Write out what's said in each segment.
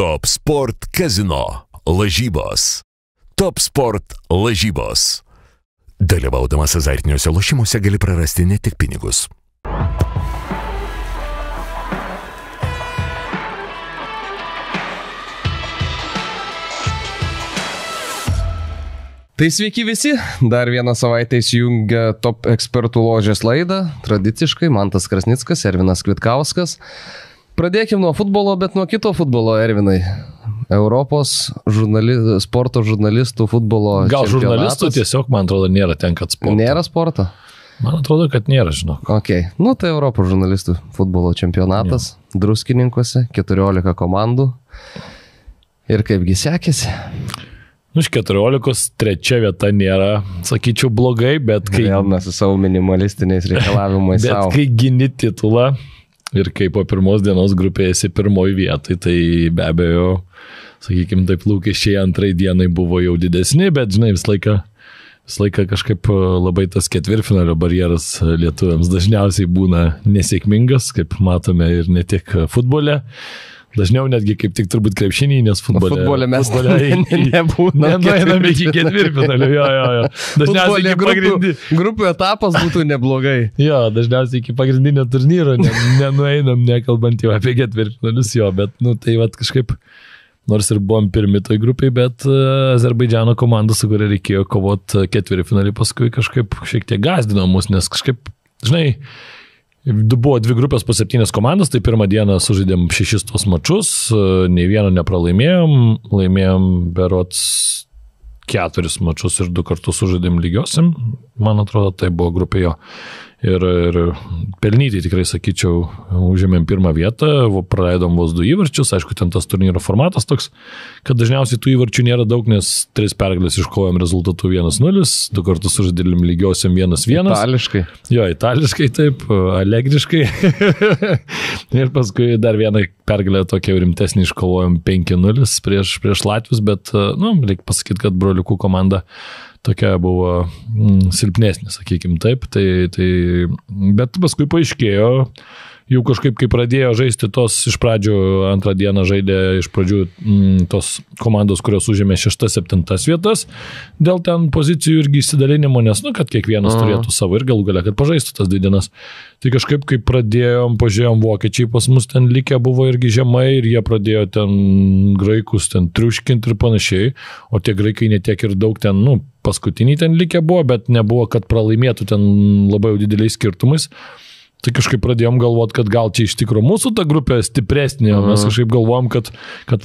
Top Sport Casino lažybos. Top Sport lažybos. Dalyvaudamas azartiniuose lošimuose gali prarasti ne tik pinigus. Tai sveiki visi, dar vieną savaitę įsijungia Top ekspertų ložės laidą. Tradiciškai Mantas Krasnickas, Ervinas Kvitkauskas. Pradėkime nuo futbolo, bet nuo kito futbolo, Ervinai. Europos sporto žurnalistų futbolo Gal čempionatas. Žurnalistų tiesiog, man atrodo, nėra ten, kad sporto. Nėra sporto? Man atrodo, kad nėra, žinok. Ok, nu tai Europos žurnalistų futbolo čempionatas. Druskininkuose, 14 komandų. Ir kaipgi sekėsi? Nu, iš 14 trečia vieta nėra, sakyčiau, blogai, bet kai... Vėl mes su savo minimalistiniais reikalavimais bet savo. kai gini titulą ir kai po pirmos dienos grupėje esi pirmoji vietai, tai be abejo, sakykime, taip lūkesčiai antrai dienai buvo jau didesni, bet, žinai, visą laiką kažkaip labai tas ketvirtfinalio barjeras lietuviams dažniausiai būna nesėkmingas, kaip matome ir ne tik futbole. Dažniau netgi kaip tik turbūt krepšinį, nes futbole mes nebūna. Nenueinam iki ketvirtfinalio, jo. Dažniausiai iki grupių etapas būtų neblogai. Jo, dažniausiai iki pagrindinio turnyro nenueinam, nekalbant jau apie ketvirtfinalius, jo, bet, nu, tai vat kažkaip, nors ir buvom pirmi toj grupiai, bet Azerbaidžano komanda, su kuria reikėjo kovoti ketvirtfinalį, paskui kažkaip šiek tiek gazdino mus, nes kažkaip, žinai, buvo dvi grupės po 7 komandas, tai pirmą dieną sužaidėm 6 tos mačus, nei vieno nepralaimėjom, laimėjom berods 4 mačus ir 2 kartus sužaidėm lygiosim, man atrodo, tai buvo grupė jo. Ir pelnytai tikrai, sakyčiau, užėmėm pirmą vietą, praleidom vos 2 įvarčius, aišku, ten tas turnyro formatas toks, kad dažniausiai tų įvarčių nėra daug, nes 3 pergalės iškovojom rezultatų 1-0, 2 kartus sužaidėm lygiosiam 1-1. Itališkai. Jo, itališkai taip, alegriškai. Ir paskui dar vieną pergalę tokia rimtesnį iškovojom 5-0 prieš Latvius, bet, nu, reikia pasakyti, kad broliukų komanda tokia buvo silpnesnė, sakykim taip, bet paskui paaiškėjo, jau kažkaip, kai pradėjo žaisti tos iš pradžių, antrą dieną žaidė iš pradžių tos komandos, kurios užėmė 6-7 vietas, dėl ten pozicijų irgi įsidalinimo, nes, nu, kad kiekvienas turėtų savo ir galų galia, kad pažaistų tas 2 dienas. Tai kažkaip, kai pažiūrėjom, vokiečiai pas mus ten likę buvo irgi žemai ir jie pradėjo ten graikus ten triuškinti ir panašiai, o tie graikai netiek ir daug ten, nu, paskutiniai ten likę buvo, bet nebuvo, kad pralaimėtų ten labai jau dideliais skirtumais. Tai kažkaip pradėjom galvoti, kad gal čia iš tikrųjų mūsų ta grupė stipresnė, mes kažkaip galvojom, kad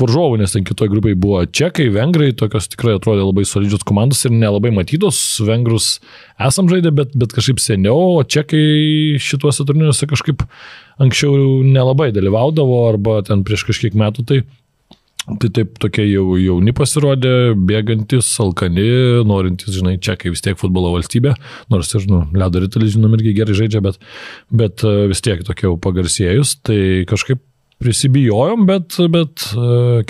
varžovų, nes ten kitoj grupėje buvo čekai, vengrai, tokios tikrai atrodė labai solidžios komandos ir nelabai matytos, vengrus esam žaidę, bet kažkaip seniau, o čekai šituose turnyruose kažkaip anksčiau nelabai dalyvaudavo, arba ten prieš kažkiek metų, tai taip tokie jauni pasirodė, bėgantis, alkani, norintys, žinai, čekai vis tiek futbolo valstybė, nors ir, nu, ledo ritulis, žinom, irgi gerai žaidžia, bet vis tiek tokie jau pagarsėjus, tai kažkaip prisibijojom, bet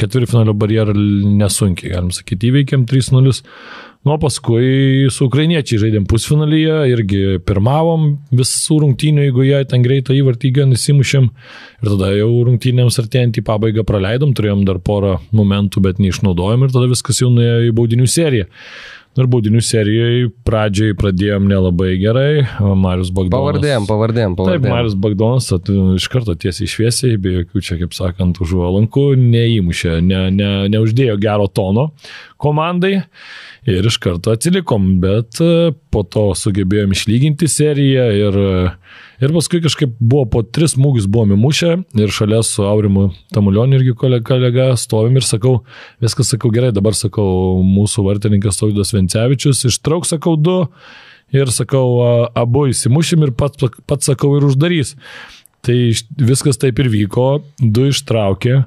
ketvirtfinalio barjerą nesunkiai, galim sakyti, įveikėm 3-0. Nu, paskui su ukrainiečiai žaidėm pusfinalyje, irgi pirmavom visų rungtynių, jeigu jie ten greitą įvartį gan įsimušėm. Ir tada jau rungtynėms artėjant į pabaigą praleidom, turėjom dar porą momentų, bet neišnaudojom ir tada viskas jau nuėjo į baudinių seriją. Ir baudinių serijoje pradžiai pradėjom nelabai gerai. Marius Bagdonas. Pavardėm. Taip, Marius Bagdonas iš karto tiesiai šviesiai, be jokių čia, kaip sakant, užuolankų, neįmušė, neuždėjo gero tono komandai. Ir iš karto atsilikom, bet po to sugebėjom išlyginti seriją ir paskui kažkaip buvo po 3 smūgius buvom įmušę ir šalia su Aurimu Tamulioniu irgi kolega stovim ir sakau, viskas sakau gerai, dabar sakau, mūsų vartininkas Tautvydas Vencevičius, ištrauk sakau 2 ir sakau, abu įsimušim ir pats sakau ir uždarys. Tai viskas taip ir vyko, 2 ištraukė.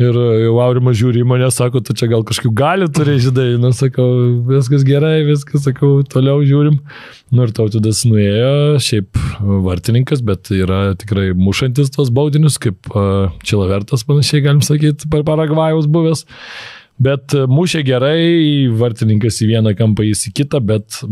Ir jau Aurimas žiūri į mane, sako, tu čia gal kažkaip gali turi, žydai, nu, sakau, viskas gerai, viskas, sakau, toliau žiūrim. Nu, ir Tautvydas nuėjo, šiaip vartininkas, bet yra tikrai mušantis tos baudinius, kaip Čilavertas panašiai, galim sakyti, per Paragvajaus buvęs. Bet mušė gerai, vartininkas į vieną kampą, jis į kitą, bet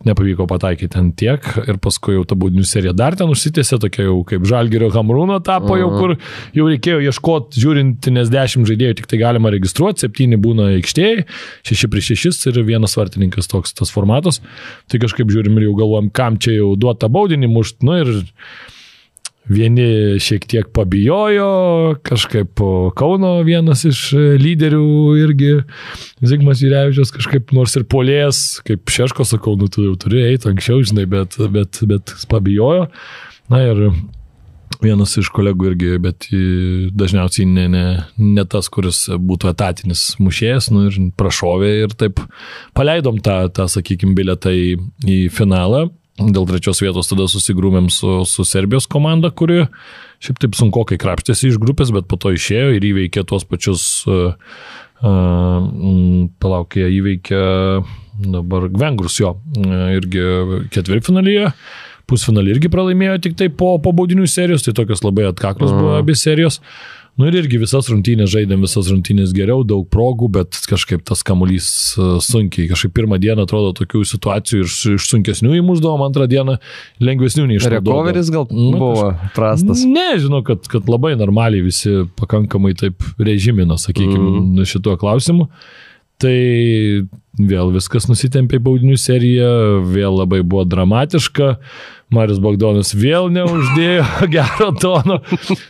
nepavyko pataikyti ten tiek ir paskui jau ta baudinių serija dar ten užsitėsė, tokia jau kaip Žalgirio Hamrūno tapo jau, kur jau reikėjo ieškoti, žiūrint, nes 10 žaidėjų tik tai galima registruoti, 7 būna aikštėje, 6-6 ir vienas vartininkas toks tas formatas, tai kažkaip žiūrim ir jau galvojam, kam čia jau duota baudinį mušt, nu ir vieni šiek tiek pabijojo, kažkaip Kauno vienas iš lyderių irgi, Zigmas Jurevičius kažkaip nors ir polės, kaip Šeško sakau, nu tu jau turi eiti anksčiau, žinai, bet pabijojo. Na ir vienas iš kolegų irgi, bet dažniausiai ne tas, kuris būtų etatinis mušėjas, nu ir prašovė ir taip paleidom tą sakykime, bilietą į finalą. Dėl 3 vietos tada susigrūmėm su Serbijos komanda, kuri šiaip taip sunkokai krapštėsi iš grupės, bet po to išėjo ir įveikė tuos pačius, įveikė dabar vengrus jo, irgi ketvirtfinalyje, pusfinalį irgi pralaimėjo tik tai po baudinių serijos, tai tokios labai atkaklios buvo abi serijos. Nu ir irgi visas rungtynės žaidėm, visas rungtynės geriau, daug progų, bet kažkaip tas kamuolys sunkiai. Kažkaip pirmą dieną atrodo tokių situacijų ir iš sunkesnių įmuždavom, antrą dieną lengvesnių neišnaudodavom. Recoveris gal buvo prastas? Ne, žinau, kad labai normaliai visi pakankamai taip režimino, sakykime, šituo klausimu. Tai vėl viskas nusitempė į baudinių seriją, vėl labai buvo dramatiška. Marius Bogdanas vėl neuždėjo gero tono,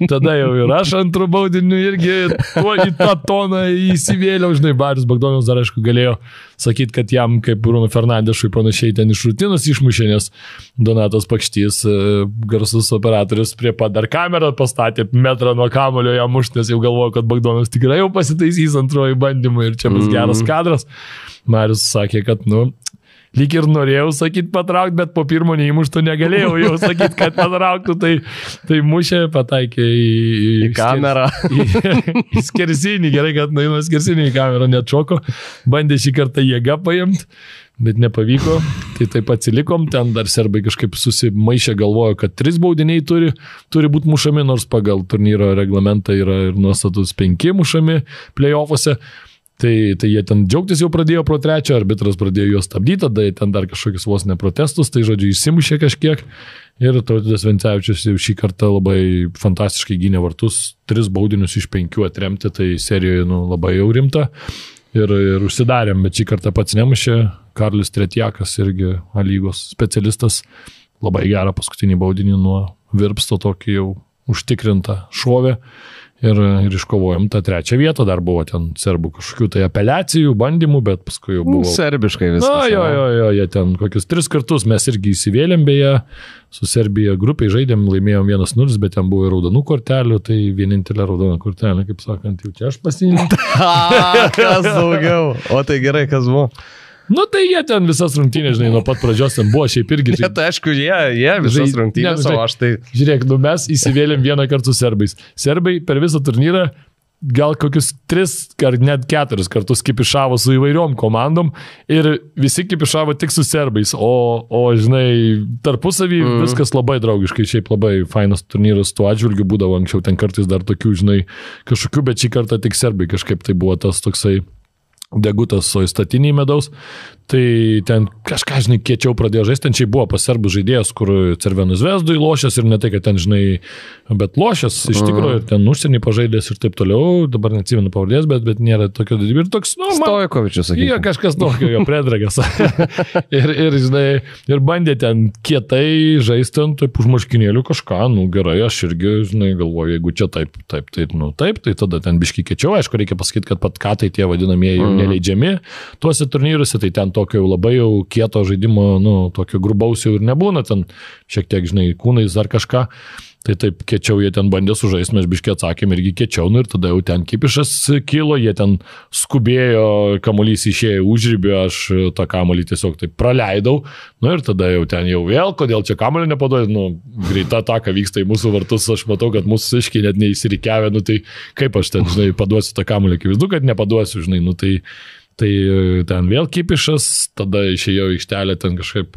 tada jau ir aš antrų baudinių irgi į tą toną įsivėliau, žinai, Marius Bogdanas dar aišku galėjo sakyti, kad jam kaip Bruno Fernandešui panašiai ten iš rutinos išmušė, nes Donatas Pakštys, garsus operatorius, prie pat dar kamerą pastatė metrą nuo kamulio jam mušti, nes jau galvojo, kad Bogdanas tikrai jau pasitaisys antroji bandymą ir čia bus geras kadras. Marius sakė, kad lyg ir norėjau sakyti patraukti, bet po pirmo neįmušto negalėjau jau sakyti, kad patrauktų, tai mušė, pataikė į kamerą. Į skersinį, gerai, kad nuėjo skersinį į kamerą neatšoko, bandė šį kartą jėgą paimti, bet nepavyko, tai taip atsilikom, ten dar serbai kažkaip susimaišė, galvojo, kad 3 baudiniai turi būti mušami, nors pagal turnyro reglamentą yra ir nuostatus 5 mušami play-offuose. Tai jie ten džiaugtis jau pradėjo pro 3, arbitras pradėjo juos stabdyti, tada jie ten dar kažkokius vos neprotestus, tai žodžiu įsimušė kažkiek ir Tautvydas Vencevičius jau šį kartą labai fantastiškai gynė vartus, 3 baudinius iš 5 atremti, tai serijoje labai jau rimta ir užsidarėm, bet šį kartą pats nemušė, Karlis Tretjakas irgi A-lygos specialistas, labai gerą paskutinį baudinį nuo virpsto tokį jau užtikrintą šovę. Ir iškovojom tą 3 vietą, dar buvo ten serbų kažkokių tai apeliacijų, bandymų, bet paskui jau buvo... Serbiškai viskas. Jo, jie ten kokius 3 kartus mes irgi įsivėlėm, beje, su Serbija grupiai žaidėm, laimėjom 1-0, bet ten buvo ir raudonų kortelių, tai vienintelė raudona kortelė, kaip sakant, jau čia aš pasiėmiau. Kas daugiau? O tai gerai, kas buvo? Nu tai jie ten visas rungtynės, žinai, nuo pat pradžios ten buvo šiaip irgi. Ne, tai aišku, jie visas rungtynės, o aš tai... Žiūrėk, mes įsivėlėm vieną kartą su serbais. Serbai per visą turnyrą gal kokius 3 ar net 4 kartus kipišavo su įvairiom komandom ir visi kipišavo tik su serbais, o žinai, tarpusavį viskas labai draugiškai, šiaip labai fainas turnyras tuo atžvilgiu būdavo anksčiau, ten kartais dar tokių, žinai, kažkokių, bet šį kartą tik serbai kažkaip tai buvo tas toksai degutas su įstatiniai medaus, tai ten kažką, žinai, kiečiau pradėjo žaisti, ten čia buvo pas serbų žaidėjas, kur Cervenų Zvezdui lošęs ir ne tai, kad ten, žinai, bet lošęs iš tikrųjų ir ten užsienį pažaidęs ir taip toliau, dabar neatsimenu pavardės, bet nėra tokio didybė ir toks, Stojkovičius, sakykime. Jo, kažkas tokio, jo Predragas. ir, žinai, ir bandė ten kietai žaisti, taip už marškinėlių kažką, gerai, aš irgi, žinai, galvoju, jeigu čia taip, tai tada ten biški kiečiau, aišku, reikia pasakyti, kad pat katai tie vadinamieji neleidžiami tuose turnyruose, tai ten tokio jau labai jau kieto žaidimo, tokio grubaus jau ir nebūna, ten šiek tiek, žinai, kūnais ar kažką. Tai taip kiečiau jie ten bandė sužaisti, mes biškiai atsakėm irgi kiečiau, ir tada jau ten kipišas kilo, jie ten skubėjo, kamuolys išėjo užribio, aš tą kamuolį tiesiog taip praleidau, ir tada jau ten jau vėl, kodėl čia kamuolį nepaduoju, greita ataka vyksta į mūsų vartus, aš matau, kad mūsų iškiai net neįsirikiavę, tai kaip aš ten, žinai, paduosiu tą kamuolį, kaip visdu, kad nepaduosiu, žinai, tai ten vėl kipišas, tada išėjau aikštelę, ten kažkaip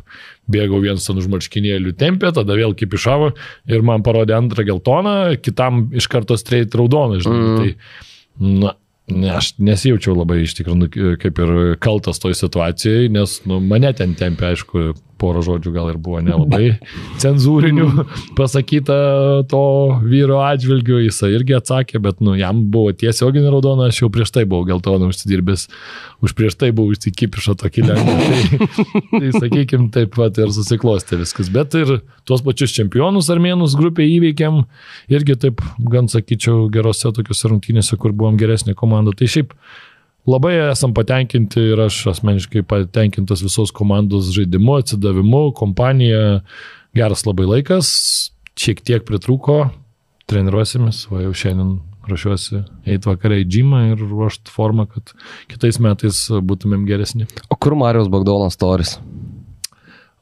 bėgau vienas ten už marškinėlių tempė, tada vėl kipišavo ir man parodė antrą geltoną, kitam iš karto streit raudoną, žinai, tai Aš nesijaučiau labai iš tikrųjų kaip ir kaltas toj situacijai, nes mane ten tempė, aišku, porą žodžių gal ir buvo nelabai cenzūrinių pasakyta to vyro atžvilgiu, jisai irgi atsakė, bet jam buvo tiesioginė raudona, aš jau prieš tai buvau geltoną užsidirbęs, už prieš tai buvau užsikipišą tokį lengvą. Tai sakykime, taip pat ir susiklostė viskas. Bet ir tuos pačius čempionus armėnus grupėje įveikėm, irgi taip, gan sakyčiau, gerose tokiuose rungtynėse, kur buvom geresnė komanda. Tai šiaip labai esam patenkinti ir aš asmeniškai patenkintas visos komandos žaidimu, atsidavimu, kompanija, geras labai laikas, šiek tiek pritrūko, treniruosimės, o jau šiandien ruošiuosi eiti vakare į džimą ir ruošti formą, kad kitais metais būtumėm geresni. O kur Mariaus Bagdonas storis?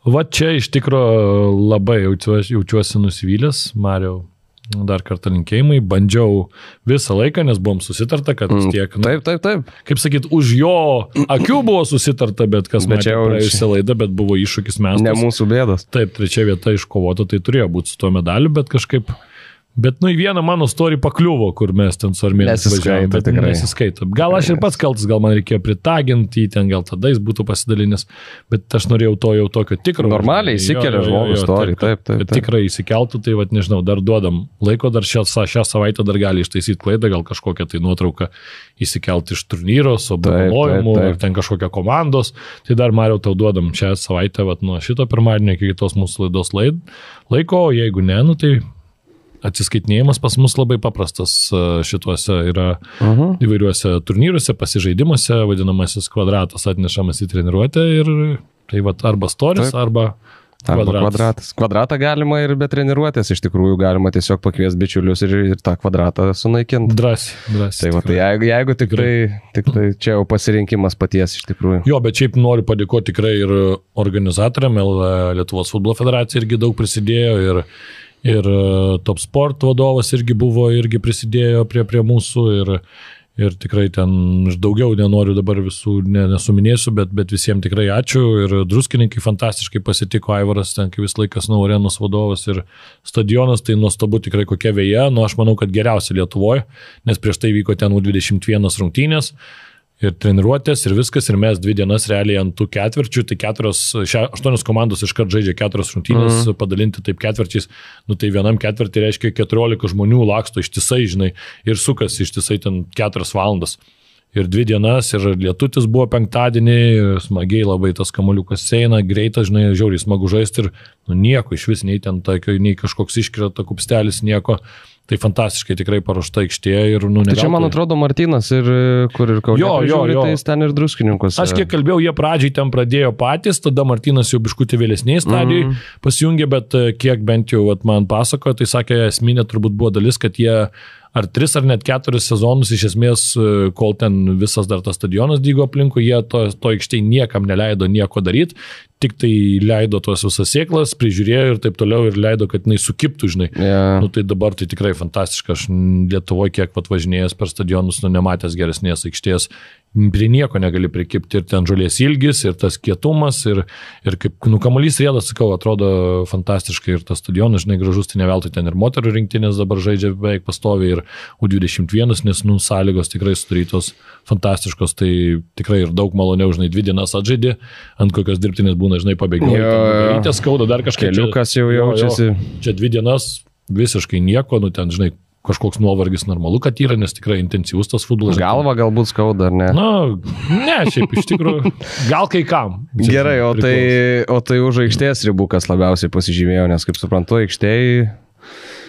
Va čia iš tikrųjų labai jaučiuosi nusivylęs, Mariau. Dar kartą linkėjimai, bandžiau visą laiką, nes buvom susitarta, kad vis tiek... Taip. Kaip sakyt, už jo akių buvo susitarta, bet kas matė praėjusią laidą, bet buvo iššūkis mestas. Ne mūsų bėdas. Taip, 3 vieta iškovota, tai turėjo būti su tuo medaliu, bet kažkaip... Bet į vieną mano story pakliuvo, kur mes ten su armėnais važiavom, bet nesiskaito. Gal aš ir pats kaltas, gal man reikėjo pritaginti, ten gal tada jis būtų pasidalinęs, bet aš norėjau to jau tokio tikro. Normaliai įsikelia žmogus story, taip. Tikrai įsikeltų, tai nežinau, dar duodam laiko, dar šią savaitę dar gali ištaisyti klaidą, gal kažkokią tai nuotrauką įsikelti iš turnyro, su apdovanojimu, ar ten kažkokią komandos. Tai dar, Mariau, tau duodam šią savaitę, nuo šito pirmadienio iki kitos mūsų laidos laiko, o jeigu ne, tai atsiskaitinėjimas pas mus labai paprastas šituose yra įvairiuose turnyruose, pasižaidimuose, vadinamasis kvadratas atnešamas į treniruotę ir tai arba storis, arba kvadratas. Kvadratą galima ir be treniruotės, iš tikrųjų galima tiesiog pakviesti bičiulius ir tą kvadratą sunaikinti. Drąsiai. Tai jeigu tik tai čia jau pasirinkimas paties iš tikrųjų. Jo, bet šiaip noriu padėkoti tikrai ir organizatoriam, Lietuvos futbolo federacija irgi daug prisidėjo ir Top Sport vadovas irgi prisidėjo prie mūsų ir tikrai ten daugiau nenoriu dabar visų nesuminėsiu, bet visiems tikrai ačiū ir druskininkai fantastiškai pasitiko, Aivaras ten kaip vis laikas arenos vadovas ir stadionas, tai nuostabu tikrai kokia veja, aš manau, kad geriausia Lietuvoje, nes prieš tai vyko ten U21 rungtynės. Ir treniruotės, ir viskas, ir mes 2 dienas realiai ant tų ketvirčių, tai 8 komandos iškart žaidžia 4 rungtynės, padalinti taip ketvirčiais, tai vienam ketvirtį reiškia 14 žmonių laksto ištisai, ir sukasi ištisai ten 4 valandas. Ir 2 dienas, ir lietutis buvo penktadienį, smagiai labai tas kamuoliukas eina, greitas, žiauriai smagu žaisti ir nieko iš vis, nei ten nei kažkoks iškrita kupstelis, nieko. Tai fantastiškai tikrai paruošta aikštė ir Tai čia, man atrodo, Martynas ir kur ir Kaune prižiūri, tai jis ten ir druskininkus. Aš kiek kalbėjau, jie pradžiai ten pradėjo patys, tada Martynas jau biškutį vėlesniai stadijai pasijungė, bet kiek bent jau man pasakojo, tai sakė, esminė turbūt buvo dalis, kad jie ar 3 ar net 4 sezonus iš esmės, kol ten visas dar tas stadionas dygo aplinkui, jie to aikštėje niekam neleido nieko daryti, tik tai leido tos visas sėklas, prižiūrėjo ir taip toliau ir leido, kad jinai sukiptų, Tai dabar tai tikrai fantastiška, aš Lietuvoje kiek važinėjęs per stadionus, nematęs geresnės aikštės, prie nieko negali prikipti ir ten žolės ilgis, ir tas kietumas, ir kaip, kamuolys rėdas, sakau, atrodo fantastiškai ir tas stadionas, gražus, tai neveltui ten ir moterų rinktinės dabar žaidžia beveik pastoviai ir U21, nes sąlygos tikrai sudarytos fantastiškos, tai tikrai ir daug maloniau, 2 dienas atžaidė, ant kokios dirbtinės būna, pabėgioja, ten skauda, dar kažkaip. Keliukas jau jaučiasi. Čia 2 dienas visiškai nieko, ten, kažkoks nuovargis normalu, kad yra, nes tikrai intensyvus tas futbolas. Galva galbūt skauda, ar ne? Ne, šiaip iš tikrųjų, gal kai kam. Gerai, o tai už aikštės ribų kas labiausiai pasižymėjo, nes kaip suprantu, aikštėje...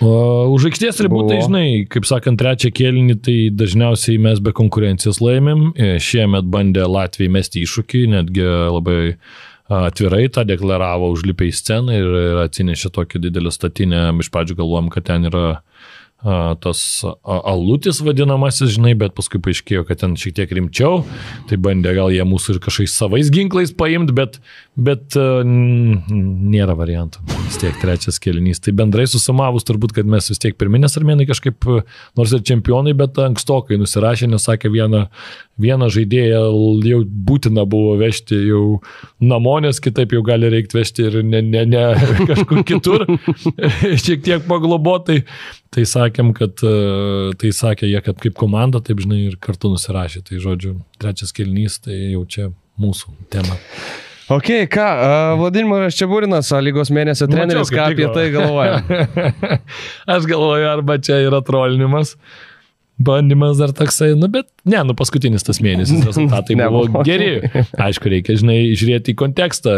Už aikštės ribų, tai kaip sakant, 3 kėlinį, tai dažniausiai mes be konkurencijos laimėm. Šiemet bandė Latvijai mesti iššūkį, netgi labai atvirai tą deklaravo, užlipė į sceną ir atsinešė tokį didelį statinę. Iš pradžių galvojom, kad ten yra tas alutis vadinamasis, bet paskui paaiškėjo, kad ten šiek tiek rimčiau, tai bandė gal jie mūsų ir kažkaip savais ginklais paimti, bet Bet nėra variantų. Vis tiek trečias kėlinys. Tai bendrai susumavus turbūt, kad mes vis tiek pirminės Armėnai kažkaip, nors ir čempionai, bet ankstokai nusirašė, nes sakė, vieną žaidėją jau būtina buvo vežti jau namo, nes kitaip jau gali reikti vežti ir ne kažkur kitur, šiek tiek paglobotai. Tai sakėm, kad tai sakė jie, kad kaip komanda, taip žinai, ir kartu nusirašė. Tai žodžiu, trečias kėlinys, tai jau čia mūsų tema. Ok, ką, Vladimiras Čeburinas, lygos mėnesio treneris, ką apie tai galvoja? Aš galvoju, arba čia yra trolinimas, bandymas dar toksai, bet paskutinis tas mėnesis rezultatai buvo geri. Aišku, reikia, žinai, žiūrėti į kontekstą,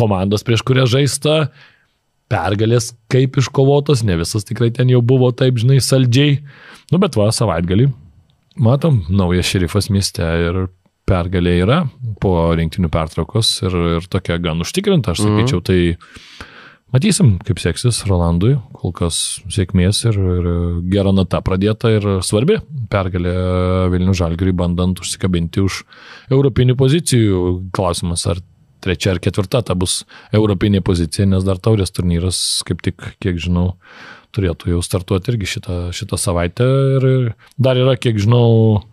komandos prieš kurią žaista, pergalės kaip iškovotos, ne visas tikrai ten jau buvo taip, žinai, saldžiai, bet savaitgalį, matom, naujas šerifas mieste ir pergalė yra po rinktinių pertraukos ir tokia gan užtikrinta, aš sakyčiau, tai matysim, kaip seksis Rolandui, kol kas sėkmės ir gera nata pradėta ir svarbi pergalė Vilniaus Žalgiriui bandant užsikabinti už europinių pozicijų. Klausimas, ar trečia ar ketvirta ta bus europinė pozicija, nes dar taurės turnyras, kaip tik, kiek žinau, turėtų jau startuoti irgi šitą savaitę ir dar yra, kiek žinau,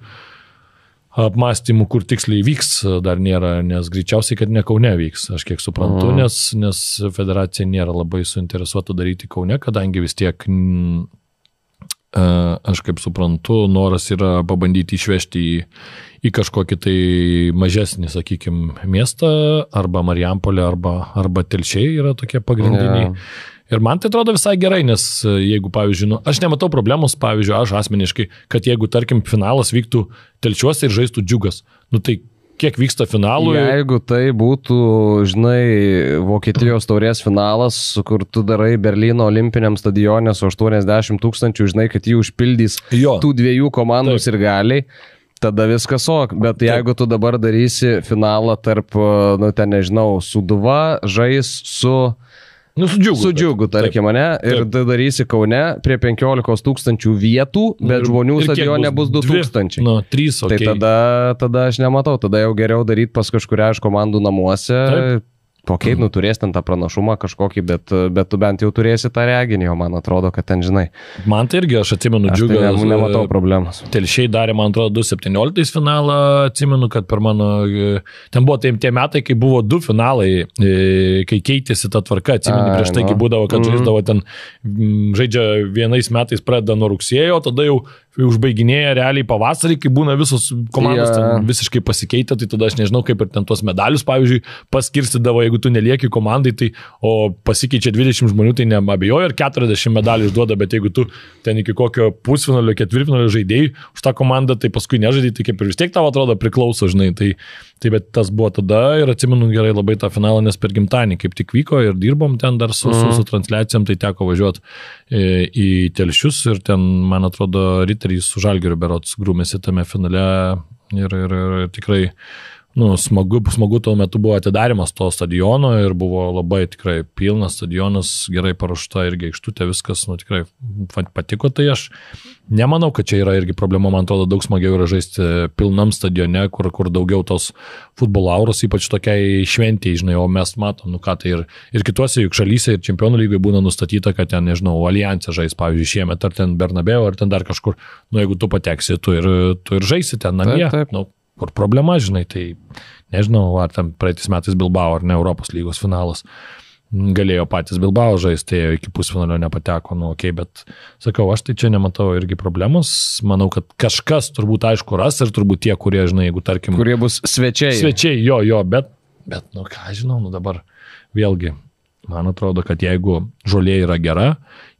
apmąstymų, kur tiksliai vyks, dar nėra, nes greičiausiai, kad ne Kaune vyks, aš kiek suprantu, nes federacija nėra labai suinteresuota daryti Kaune, kadangi vis tiek, aš kaip suprantu, noras yra pabandyti išvežti į kažkokį tai mažesnį, sakykime, miestą, arba Marijampolė, arba Telšiai yra tokie pagrindiniai. Yeah. Ir man tai atrodo visai gerai, nes jeigu, pavyzdžiui, aš nematau problemos, pavyzdžiui, aš asmeniškai, kad jeigu, tarkim, finalas vyktų Telšiuose ir žaistų Džiugas, tai kiek vyksta finalų? Jeigu tai būtų, žinai, Vokietijos taurės finalas, kur tu darai Berlyno olimpiniam stadione su 80 000, žinai, kad jį užpildys tų dviejų komandų sirgaliai, tada viskas ok, bet jeigu tu dabar darysi finalą tarp, ten nežinau, Sūduva žais su Džiugu, tarkim, ne? Ir darysi Kaune prie 15 000 vietų, bet žmonių stadione bus 2000. 3, okay. Tai tada aš nematau, tada jau geriau daryti pas kažkuria iš komandų namuose. Taip. Ok, turės ten tą pranašumą kažkokį, bet tu bent jau turėsi tą reginį, o man atrodo, kad ten, žinai. Man tai irgi, aš atsimenu Džiugą. Aš nematau problemos. Telšiai darė, man atrodo, 2017 finalą, atsimenu, kad per mano, ten buvo tie metai, kai buvo 2 finalai, kai keitėsi ta tvarka, atsimenu, prieš tai, kai būdavo, kad žaisdavo ten, žaidžia vienais metais pradeda nuo rugsėjo, tada jau užbaiginėja realiai pavasarį, kai būna visos komandos ten visiškai pasikeitę, tai tada aš nežinau, kaip ir ten tuos medalius, pavyzdžiui, paskirstydavo, jeigu tu nelieki komandai, tai, o pasikeičia 20 žmonių, tai neabejoju, ir 40 medalių išduoda, bet jeigu tu ten iki kokio pusfinalio, ketvirtfinalio žaidėjai už tą komandą, tai paskui nežaidai, tai kaip ir vis tiek tavo atrodo priklauso, žinai, tai bet tas buvo tada ir atsimenu gerai labai tą finalą, nes per gimtadienį kaip tik vyko ir dirbom ten dar su transliacijom, tai teko važiuoti į Telšius ir ten, man atrodo, Riteriai su Žalgiriu berods grūmėsi tame finale ir tikrai smagu tuo metu buvo atidarimas to stadiono ir buvo labai tikrai pilnas stadionas, gerai paruošta irgi aikštutė, viskas, tikrai patiko, tai aš nemanau, kad čia yra irgi problema, man atrodo, daug smagiau yra žaisti pilnam stadione, kur daugiau tos futbolo auros, ypač tokiai šventėjai, žinai, o mes matom, ką tai ir kituose juk šalyse ir čempionų lygai būna nustatyta, kad ten, nežinau, Alianse žais, pavyzdžiui, šiemet, ar ten Bernabeu, ar ten dar kažkur, jeigu tu pateksi, tu ir žaisi ten namie, kur problema, žinai, tai nežinau, ar ten praeitis metais Bilbao, ar ne Europos lygos finalas. Galėjo patys Bilbao žaisti, iki pusfinalio nepateko, okei, bet sakau, aš tai čia nematau irgi problemos. Manau, kad kažkas turbūt aišku ras ir turbūt tie, kurie, žinai, jeigu tarkim... Kurie bus svečiai. Svečiai, bet, ką žinau, dabar vėlgi, man atrodo, kad jeigu žolė yra gera,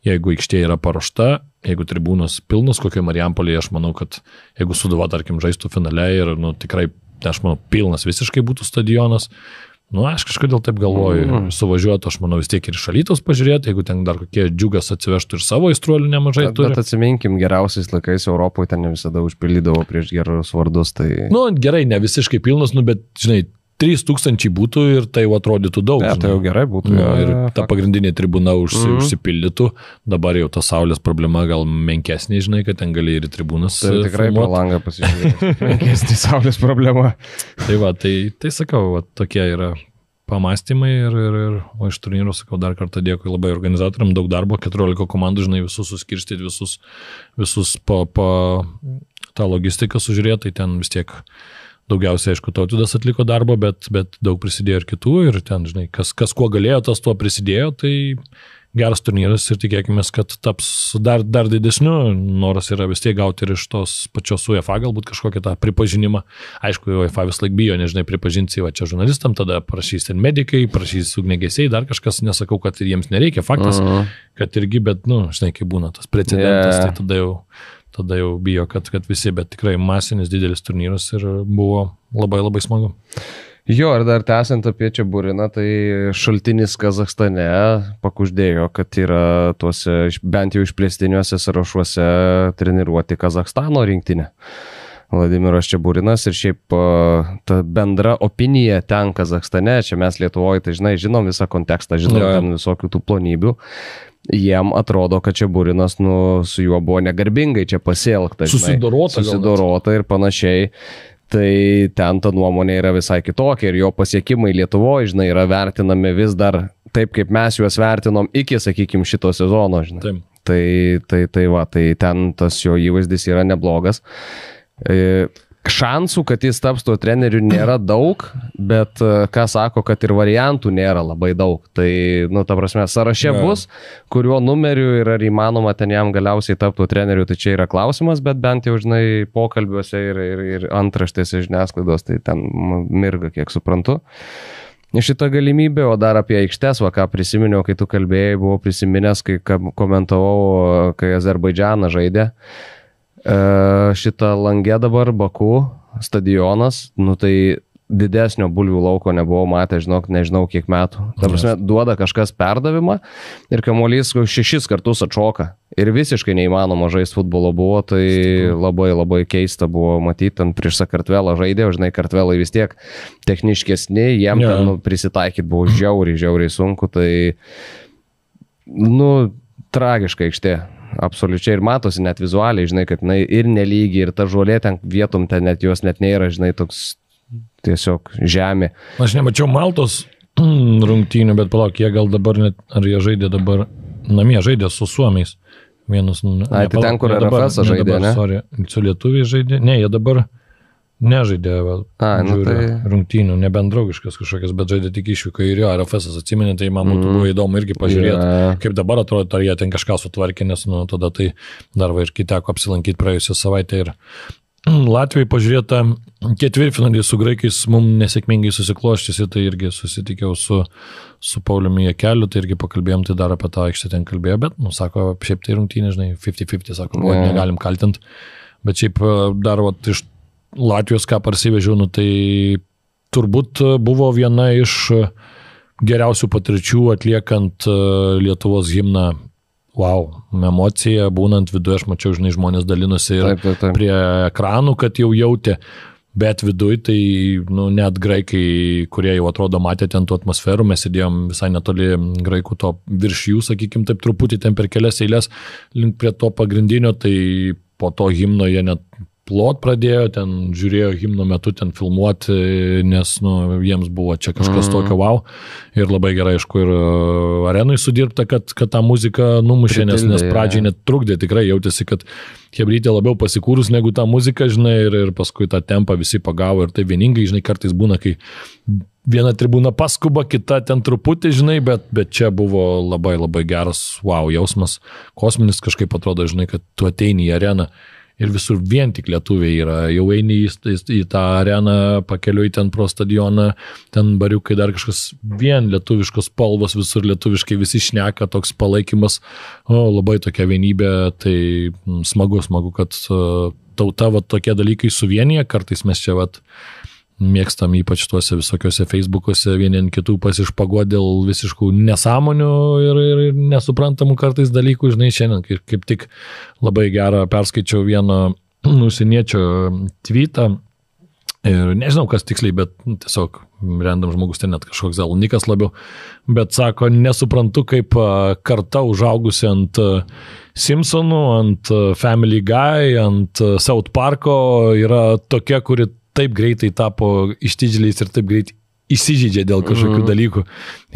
jeigu aikštė yra paruošta, jeigu tribūnos pilnos, kokio Marijampolėje, aš manau, kad jeigu Sūduva, tarkim, žaistų finale ir, tikrai, aš manau, pilnas visiškai būtų stadionas, aš kažkodėl taip galvoju, suvažiuotų, aš manau, vis tiek ir iš Alytaus pažiūrėti, jeigu ten dar kokie Džiugas atsivežtų ir savo aistruolių nemažai turi. Bet atsiminkim, geriausiais laikais Europoje ten ne visada užpildydavo prieš gerus vardus, tai... Gerai, ne visiškai pilnas, bet, žinai, 3000 būtų ir tai atrodytų daug. Tai jau gerai būtų. Ir ta pagrindinė tribūna užsipildytų. Dabar jau ta saulės problema gal menkesnė, žinai, kad ten gali ir tribūnas. Tai tikrai pro langą pasižiūrėti. Menkesnė saulės problema. Tai sakau, tokie yra pamastymai o iš turnyro, sakau, dar kartą dėkui labai organizatoriam, daug darbo, 14 komandų, žinai, visus suskirstyti, visus po tą logistiką sužiūrėti, tai ten vis tiek daugiausiai, aišku, Tautvydas atliko darbo, bet daug prisidėjo ir kitų ir ten, žinai, kas kuo galėjo, tas tuo prisidėjo, tai geras turnyras ir tikėkime, kad taps dar didesniu. Noras yra vis tiek gauti ir iš tos pačios UEFA galbūt kažkokią tą pripažinimą. Aišku, UEFA vis laik bijo, nežinai, pripažinsi, va čia žurnalistam, tada prašys ten medikai, prašys ugniagesiai, dar kažkas, nesakau, kad jiems nereikia, faktas, kad irgi, bet, žinai, kai būna tas precedentas, tai tada jau bijo, kad visi, bet tikrai masinis didelis turnyras ir buvo labai labai smagu. Jo, ir dar tęsiant apie Čeburiną, tai šaltinis Kazachstane pakuždėjo, kad yra tuose bent jau išplėstiniuose sąrašuose treniruoti Kazachstano rinktinę. Vladimiras Čeburinas ir šiaip ta bendra opinija ten Kazachstane, čia mes Lietuvoje, tai žinai, žinom visą kontekstą, žinom ten visokių tų plonybių. Jiem atrodo, kad Čeburinas su juo buvo negarbingai čia pasielgta. Susidorota ir panašiai. Tai ten ta nuomonė yra visai kitokia ir jo pasiekimai Lietuvoje, žinai, yra vertinami vis dar taip, kaip mes juos vertinom iki, sakykime, šito sezono, žinai. Tai ten tas jo įvaizdis yra neblogas. Šansų, kad jis taps tuo treneriu nėra daug, bet ką sako, kad ir variantų nėra labai daug. Tai, ta prasme, sąraše bus, kuriuo numeriu ir ar įmanoma ten jam galiausiai taptų treneriu, tai čia yra klausimas, bet bent jau, žinai, pokalbiuose ir antraštėse žiniasklaidos, tai ten mirga, kiek suprantu. Šitą galimybę, o dar apie aikštes, ką prisiminiau, kai tu kalbėjai, buvau prisiminęs, kai komentavau, kai Azerbaidžaną žaidė. Šitą langę dabar, Baku stadionas, tai didesnio bulvių lauko nebuvau matę, nežinau kiek metų. Ta prasme, duoda kažkas perdavimą ir kamuolys 6 kartus atšoka. Ir visiškai neįmanoma žaisti futbolo buvo, tai labai labai keista buvo matyti, ten prieš Sakartvelą žaidė, žinai, Kartvelai vis tiek techniškesni, jiem ten prisitaikyti buvo žiauriai sunku, tai, tragiška aikštė. Absoliučiai ir matosi net vizualiai, žinai, kad ir nelygi, ir ta žolė ten vietom, ten net jos net nėra, žinai, toks tiesiog žemė. Aš nemačiau Maltos rungtynių, bet palauk, jie gal dabar net, ar jie žaidė dabar, namie žaidė su Suomiais. Vienas, tai ten, kur RFS žaidė, ne? Sorry, su lietuviai žaidė, ne, jie dabar nežaidė rungtynių, nebendraugiškas kažkokias, bet žaidė tik išvyko ir jo, RFS atsiminė, tai man buvo įdomu irgi pažiūrėti, kaip dabar atrodo, ar jie ten kažką sutvarkė, nes tada tai dar ir kiteko apsilankyti praėjusią savaitę ir Latvijai pažiūrėta ketvirtfinalį su graikais mums nesėkmingai susikloščiasi, tai irgi susitikiau su Pauliumi Jakeliu, tai irgi pakalbėjom, tai dar apie tą aikštę ten kalbėjo, bet, sako, šiaip tai rungtynė, žinai, 50-50, sako, negalim kaltinti, bet šiaip dar iš Latvijos, ką parsivežiau, tai turbūt buvo viena iš geriausių patirčių atliekant Lietuvos himną. Wow, emocija, būnant viduje, aš mačiau, žinai, žmonės dalinosi ir taip. Prie ekranų, kad jau jautė, bet viduje tai net graikai, kurie jau atrodo matė ten tų atmosferų, mes sėdėjom visai netoli graikų to virš jų, sakykim, taip truputį ten per kelias eilės link prie to pagrindinio, tai po to himno jie net plot pradėjo, ten žiūrėjo himno metu ten filmuoti, nes jiems buvo čia kažkas tokio wow. Ir labai gerai, aišku, ir arenui sudirbta, kad tą muziką numušė, nes pradžiai net trukdė, tikrai jautėsi, kad chebrytė labiau pasikūrus negu tą muziką, žinai, ir paskui tą tempą visi pagavo ir tai vieningai, žinai, kartais būna, kai viena tribūna paskuba, kita ten truputį, žinai, bet čia buvo labai labai geras wow jausmas, kosminis kažkaip atrodo, žinai, kad tu ateini į areną. Ir visur vien tik lietuviai yra, jau eini į tą areną, pakeliui ten pro stadioną, ten bariukai, dar kažkas vien lietuviškos spalvos, visur lietuviškai visi šneka, toks palaikymas, labai tokia vienybė, tai smagu, kad tauta tokie dalykai suvienyje, kartais mes čia mėgstam ypač tuose visokiuose Facebookuose vieni ant kitų pasišpaguoti dėl visiškų nesąmonių ir nesuprantamų kartais dalykų. Žinai, šiandien kaip tik labai gerą perskaičiau vieno užsieniečio tweetą ir nežinau kas tiksliai, bet tiesiog random žmogus, ten net kažkoks Zalnikas labiau, bet sako, nesuprantu kaip karta užaugusi ant Simpsonų, ant Family Guy, ant South Parko yra tokia, kuri taip greitai tapo ištidžiais ir taip greit įsižydžia dėl kažkokių dalykų.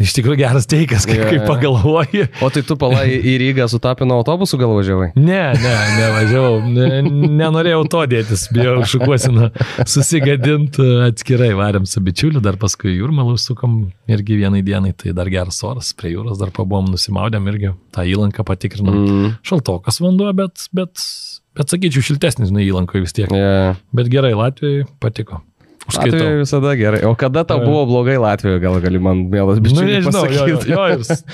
Iš tikrųjų geras teikas, kaip pagalvoji. O tai tu palai į Rygą su Tapino autobusu gal važiavai? Nevažiavau. Nenorėjau to dėtis, bijau šukuosiną susigadinti atskirai. Varėm su bičiuliu, dar paskui Jūrmalų sukom irgi vienai dienai, tai dar geras oras, prie jūros dar pabuvom, nusimaudėm irgi, tą įlanką patikrinom. Šaltokas vanduo, bet sakyčiau, šiltesnis, įlankoje vis tiek. Bet gerai, Latvijai patiko. Latvijoje visada gerai. O kada tau buvo blogai Latvijoje, gali man mielas bičiulis pasakyti? Jo,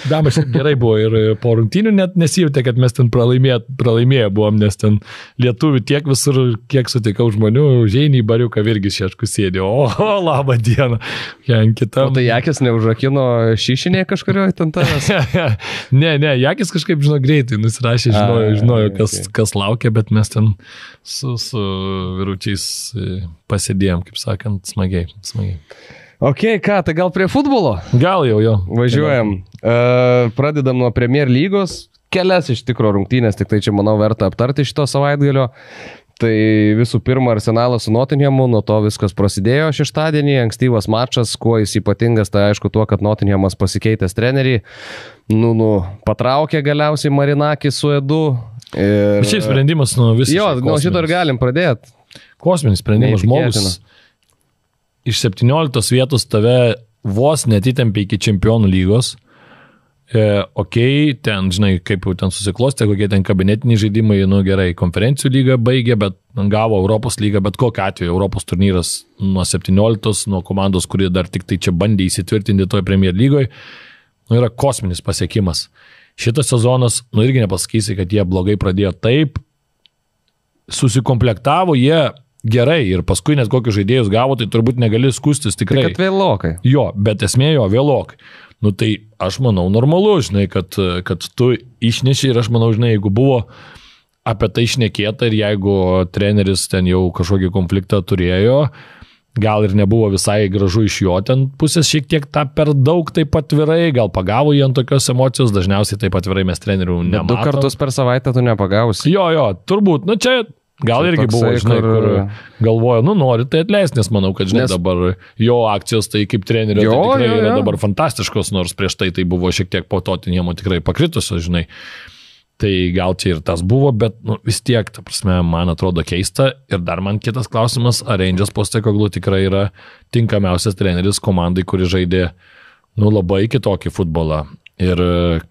damas gerai buvo ir po rungtynių net nesijutė, kad mes ten pralaimėję buvom, nes ten lietuvių tiek visur, kiek sutikau žmonių, užeini į bariuką irgi šeškų sėdė. O, labą dieną. O tai Jakis neužrakino šišinėje kažkurioje ten tavęs? Ne, Jakis kažkaip, greitai nusirašė, žinojo kas laukia, bet mes ten su vyručiais pasėdėjom, kaip sakant, smagiai. Ok, ką, tai gal prie futbolo? Gal jau. Važiuojam. Pradedam nuo Premier lygos. Kelias iš tikro rungtynės, tik tai čia, manau, verta aptarti šito savaitgalio. Tai visų pirma, Arsenalas su Nottinghamu, nuo to viskas prasidėjo šeštadienį, ankstyvas mačas, kuo jis ypatingas, tai aišku tuo, kad Nottinghamas pasikeitęs trenerį, patraukė galiausiai Marinakį su Edu. Bet šiaip sprendimas visiškai. Jo, nuo šito ir galim pradėti. Kosminis sprendimas, žmogus iš 17 vietos tave vos netitempė iki čempionų lygos. Ten, kaip jau ten susiklostė, kokie ten kabinetiniai žaidimai, gerai, konferencijų lygą baigė, bet gavo Europos lygą, bet kokiu atveju Europos turnyras nuo 17, nuo komandos, kurie dar tik tai čia bandė įsitvirtinti toje Premier lygoje, yra kosminis pasiekimas. Šitas sezonas, irgi nepasakysi, kad jie blogai pradėjo taip, susikomplektavo jie gerai ir paskui net kokius žaidėjus gavo, tai turbūt negali skustis tikrai. Tai kad vėlokai. Jo, bet esmė jo vėlokai. Tai aš manau normalu, kad tu išneši ir aš manau, jeigu buvo apie tai šnekėta ir jeigu treneris ten jau kažkokį konfliktą turėjo, gal ir nebuvo visai gražu iš jo ten pusės, šiek tiek tą per daug taip atvirai, gal pagavo jį ant tokios emocijos, dažniausiai taip atvirai mes trenerių nematom. 2 kartus per savaitę tu nepagausi. Jo, turbūt, čia gal irgi buvo, kur galvoju, nori tai atleisti, nes manau, kad, dabar jo akcijos tai kaip trenerio tai tikrai yra dabar fantastiškos, nors prieš tai buvo šiek tiek po Tottenhamo tikrai pakritusios, Tai gal čia ir tas buvo, bet vis tiek, ta prasme, man atrodo keista. Ir dar man kitas klausimas, ar Rangers Postecoglou tikrai yra tinkamiausias treneris komandai, kuri žaidė labai kitokį futbolą. Ir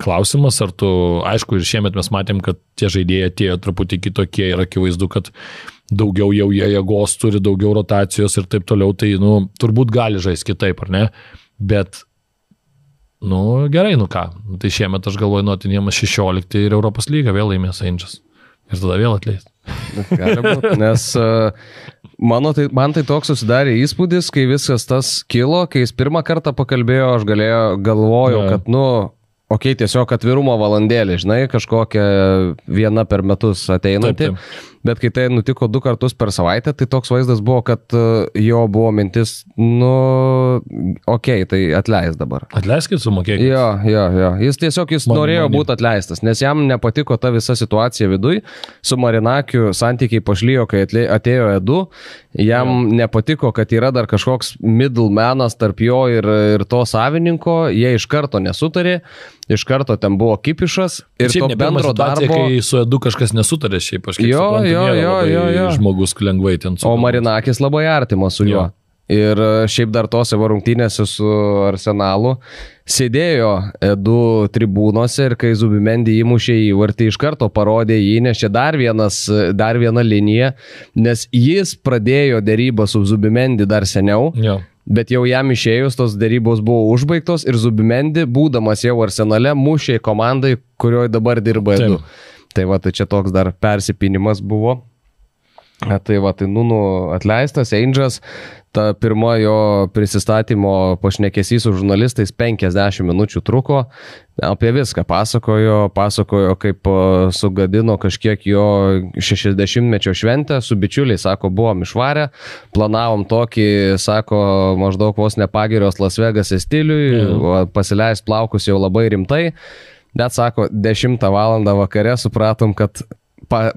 klausimas, ar tu, aišku, ir šiemet mes matėm, kad tie žaidėjai atėjo truputį kitokie ir akivaizdu, kad daugiau jau jie jėgos turi, daugiau rotacijos ir taip toliau, tai turbūt gali žaisti kitaip, ar ne? Bet gerai, ką. Tai šiemet aš galvoju, Nottinghamas 16 ir Europos lyga vėl laimės Rangers. Ir tada vėl atleis. Gali būti, nes man tai toks susidarė įspūdis, kai viskas tas kilo, kai jis pirmą kartą pakalbėjo, aš galvojau, kad, tiesiog atvirumo valandėlį, kažkokia viena per metus ateinanti. Taip. Bet kai tai nutiko 2 kartus per savaitę, tai toks vaizdas buvo, kad jo buvo mintis, tai atleis dabar. Atleiskit, sumokėkit. Jo. Jis norėjo būti atleistas, nes jam nepatiko ta visa situacija viduj. Su Marinakiu santykiai pašlijo, kai atėjo Edu. Jam nepatiko, kad yra dar kažkoks middlemanas tarp jo ir to savininko. Jie iš karto nesutarė. Iš karto ten buvo kipišas ir šiaip to bendro darbo. Kai su Edu kažkas nesutarė, šiaip aš kaip suprantu, nėra žmogus lengvai ten su. O Marinakis labai artimas su juo. Ir šiaip dar tose rungtynėse su Arsenalu sėdėjo Edu tribūnose ir kai Zubimendi įmušė įvartį, iš karto parodė jį, nes čia dar viena linija, nes jis pradėjo derybą su Zubimendi dar seniau. Jo. Bet jau jam išėjus tos derybos buvo užbaigtos ir Zubimendi, būdamas jau Arsenale, mušė komandai, kurioje dabar dirba Edu. Tai čia toks dar persipinimas buvo. Tai atleistas Rangers, ta pirma jo prisistatymo pašnekesys su žurnalistais 50 minučių truko, apie viską pasakojo, kaip sugadino kažkiek jo 60-mečio šventę, su bičiuliai, sako, buvom išvarę, planavom tokį, sako, maždaug vos nepagirios Las Vegase stiliui, pasileist plaukus jau labai rimtai, bet sako, 10 valandą vakare supratom, kad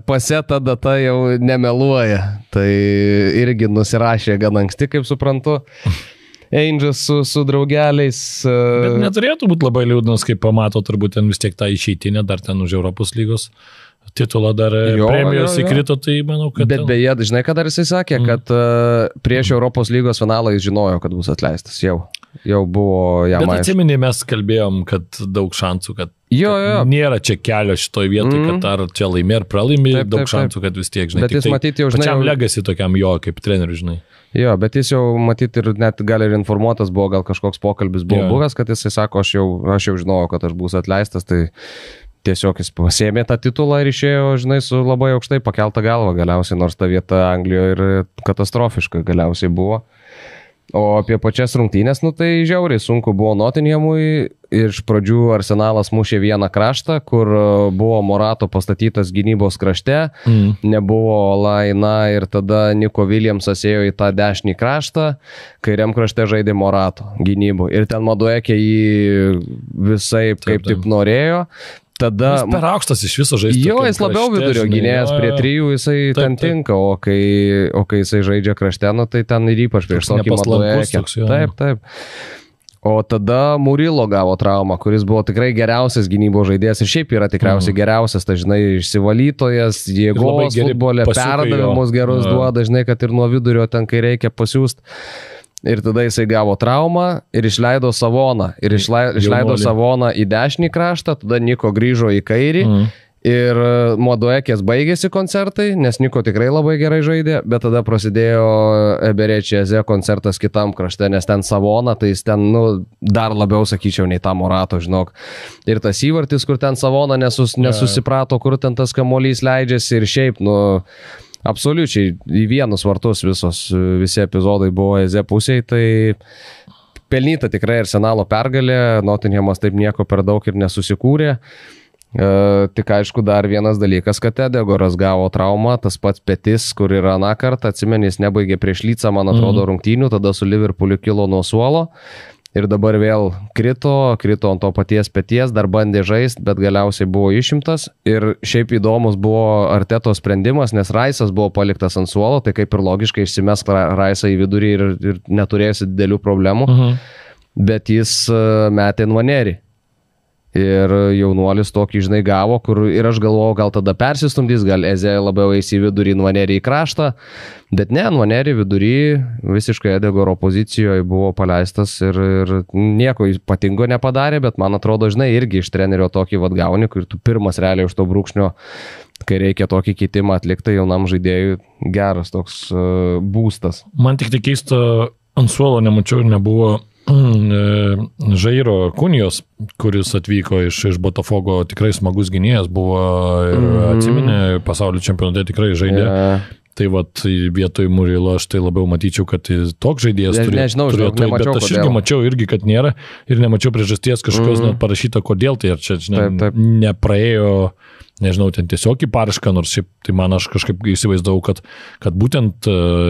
pase ta data jau nemeluoja, tai irgi nusirašė gan anksti, kaip suprantu. Ainge'as su draugeliais. Bet neturėtų būti labai liūdnas, kai pamato turbūt ten vis tiek tą išeitinę, dar ten už Europos lygos titulą dar premijos įkrito, tai manau, kad... Bet beje, žinai, ką dar jisai sakė, kad prieš Europos lygos finalą jis žinojo, kad bus atleistas. Jau buvo jam aišku. Bet atsiminė, mes kalbėjom, kad daug šansų, kad nėra čia kelio šitoj vietoj, kad ar čia laimė ar pralaimė, daug šansų, kad vis tiek, žinai. Bet jis matyti jau, žinai... Pačiam legasi tokiam jo, kaip treneriui, žinai. Jo, bet jis jau matyti ir net gal ir informuotas buvo, gal kažkoks pokalbis buvo buvęs, kad jisai sako, aš jau žinojau, kad aš būsiu atleistas, tai tiesiog jis pasėmė tą titulą ir išėjo, žinai, su labai aukštai pakeltą galvą galiausiai, nors ta vieta Anglijoje ir katastrofiška galiausiai buvo. O apie pačias rungtynės, tai žiauriai sunku buvo Nottinghamui. Iš pradžių Arsenalas mušė vieną kraštą, kur buvo Morato pastatytas gynybos krašte, nebuvo Laina ir tada Niko Williamsas ėjo į tą dešinį kraštą, kairiam krašte žaidė Morato gynybų. Ir ten Maduekė jį visai kaip taip norėjo. Tada, jis per aukštas iš viso žaisti. Jo, jis labiau vidurio gynėjas, prie 3 jisai ten tinka, o kai jisai žaidžia krašte, tai ten ir ypač prieš tokį Maduekę. Taip. O tada Murilo gavo traumą, kuris buvo tikrai geriausias gynybos žaidėjas ir šiaip yra tikriausiai geriausias, tai žinai, išsivalytojas, jėgos futbole, perdavimus gerus duoda, žinai, kad ir nuo vidurio ten, kai reikia pasiūsti. Ir tada jisai gavo traumą ir išleido Savoną. Ir išleido Savoną į dešinį kraštą, tada Niko grįžo į kairį. Ir Maduekės baigėsi koncertai, nes Niko tikrai labai gerai žaidė, bet tada prasidėjo Eberečieze koncertas kitam krašte, nes ten Savona, tai jis ten, dar labiau sakyčiau, nei tą Morato, žinok. Ir tas įvartis, kur ten Savona nesusiprato, kur ten tas kamuolys leidžiasi ir šiaip, absoliučiai į vienus vartus visi epizodai buvo EZ pusėje, tai pelnyta tikrai Arsenalo pergalė, Nottinghamas taip nieko per daug ir nesusikūrė. Tik aišku dar vienas dalykas, kad Edegoras gavo traumą, tas pats petis, kur yra aną kartą, atsimenys, nebaigė prieš Lycą, man atrodo, rungtynių, tada su Liverpooliu kilo nuo suolo. Ir dabar vėl krito ant to paties peties, dar bandė žaisti, bet galiausiai buvo išimtas. Ir šiaip įdomus buvo Arteto sprendimas, nes Raisas buvo paliktas ant suolo, tai kaip ir logiškai išsimesk Raisą į vidurį ir neturėsi didelių problemų. Bet jis metė Nvanerį. Ir jaunuolis tokį, žinai, gavo, kur ir aš galvojau, gal tada persistumdys, gal Eze labiau eis į vidurį, Nvanerį į kraštą, bet ne, Nvanerį vidurį visiškai Edegoro pozicijoje buvo paleistas ir nieko ypatingo nepadarė, bet man atrodo, žinai, irgi iš trenerio tokį gauni, kur tu pirmas realiai už to brūkšnio, kai reikia tokį keitimą atlikti jaunam žaidėjui, geras toks būstas. Man tik tai keista, ant suolo nemačiau ir nebuvo Žairo Kunijos, kuris atvyko iš Botafogo, tikrai smagus gynėjas buvo ir atsiminė, pasaulio čempionate tikrai žaidė. Tai vat vietoj Murilo aš tai labiau matyčiau, kad toks žaidėjas turėtų, bet aš irgi mačiau, kad nėra ir nemačiau priežasties kažkokios net parašyta, kodėl tai ar čia, žinai, nepraėjo, nežinau, ten tiesiog į parašką, nors šiaip tai man aš kažkaip įsivaizdavau, kad būtent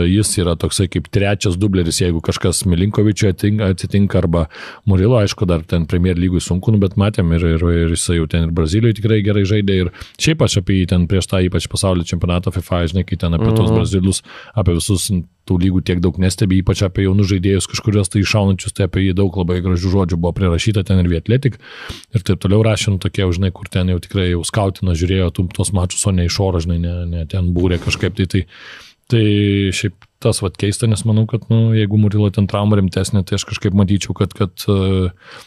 jis yra toksai kaip trečias dubleris, jeigu kažkas Milinkovičiui atsitinka arba Murilo, aišku, dar ten Premier lygui sunku, bet matėm ir jisai jau ten ir Brazilijoje tikrai gerai žaidė ir šiaip aš apie jį ten prieš tą ypač pasaulio čempionatą FIFA, žinai, kai ten apie tos Brazilius, apie visus tų lygų tiek daug nestebi, ypač apie jaunus žaidėjus kažkurios tai iššaunančius, tai apie jį daug labai gražių žodžių buvo prirašyta ten ir Vietletik ir taip toliau rašė, tokie, žinai, kur ten jau tikrai jau skautina, žiūrėjo tos mačus, o ne iš oro, žinai, ne ten būrė kažkaip, tai šiaip tas keista, nes manau, kad jeigu Murilo ten trauma rimtesnė, tai aš kažkaip matyčiau, kad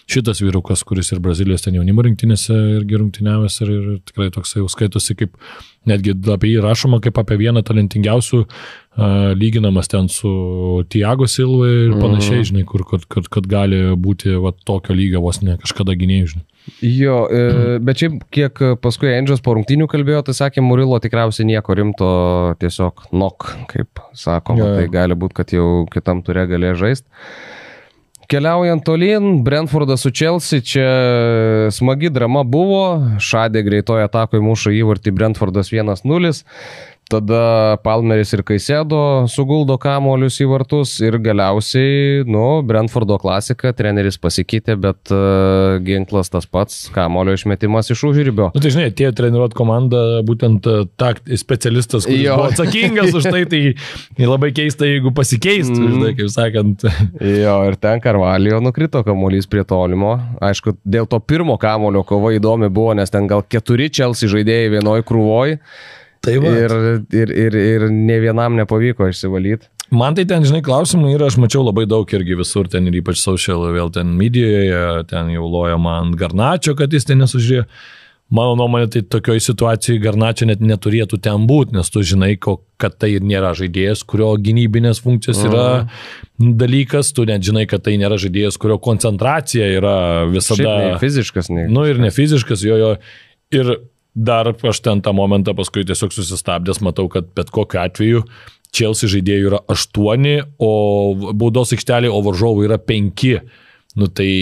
šitas vyrukas, kuris ir Brazilijos ten jaunimo rinktinėse irgi rungtyniavęs ir tikrai toksai jau skaitosi kaip, netgi apie jį rašoma kaip apie vieną talentingiausių, lyginamas ten su Thiago Silva ir panašiai, žinai, kad gali būti tokio lygio vos ne kažkada gynėjų, žinai. Jo, bet šiaip kiek paskui Ainge'as po rungtynių kalbėjo, tai sakė, Murilo tikriausiai nieko rimto, tiesiog nok, kaip sakoma, tai gali būti, kad jau kitam turė galėjo žaisti. Keliaujant tolyn, Brentfordas su Chelsea, čia smagi drama buvo, Šadė greitoje atakoje muša įvartį, Brentfordas 1-0. tada Palmeris ir Kaisedo suguldo kamuolius į vartus ir galiausiai, Brentfordo klasika, treneris pasikeitė, bet ginklas tas pats, kamuolio išmetimas iš užribio. Tai žinai, atėjo treniruot komanda, būtent specialistas, kuris buvo atsakingas už tai labai keista, jeigu pasikeistų, žinai, kaip sakant. Jo, ir ten Carvalho nukrito kamuolys prie tolimo. Aišku, dėl to pirmo kamuolio kova įdomi buvo, nes ten gal 4 Chelsea žaidėjai vienoj krūvoj. Ir ne vienam nepavyko išsivalyti. Man tai ten, žinai, klausimų yra, aš mačiau labai daug irgi visur, ten ir ypač social, vėl ten medijoje, ten jau lojama ant Garnačio, kad jis ten nesužiūrėjo. Mano nuomonė, tai tokioj situacijai Garnačio net neturėtų ten būti, nes tu žinai, kad tai ir nėra žaidėjas, kurio gynybinės funkcijos yra dalykas, tu net žinai, kad tai nėra žaidėjas, kurio koncentracija yra visada... Šiaip ne fiziškas, ne. Ir ne fiziškas, jo. Ir dar aš ten tą momentą paskui tiesiog susistabdęs matau, kad bet kokiu atveju Chelsea žaidėjų yra 8, o baudos aikštelė, o varžovų yra 5. Tai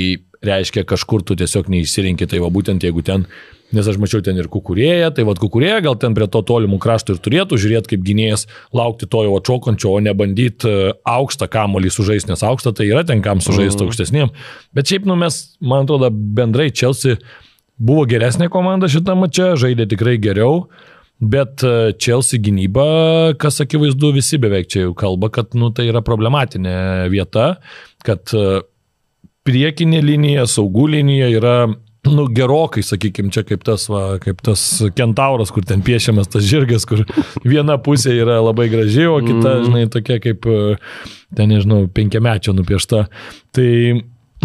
reiškia, kažkur tu tiesiog neįsirinki, tai va būtent jeigu ten, nes aš mačiau ten ir Kukurėją, tai va Kukurėja gal ten prie to tolimų kraštų ir turėtų žiūrėti kaip gynėjas, laukti to jau atšokančio, o ne bandyti aukštą kamuolį sužaisti, nes aukštą tai yra ten kam sužaisti aukštesniem. Bet šiaip, mes, man atrodo, bendrai Chelsea buvo geresnė komanda šitą mačą, žaidė tikrai geriau, bet Chelsea gynyba, kas akivaizdu, visi beveik čia jau kalba, kad tai yra problematinė vieta, kad priekinė linija, saugų linija yra gerokai, sakykime, čia kaip tas kentauras, kur ten piešiamas tas žirgas, kur viena pusė yra labai graži, o kita, žinai, tokia kaip, ten nežinau, 5-mečio nupiešta. Tai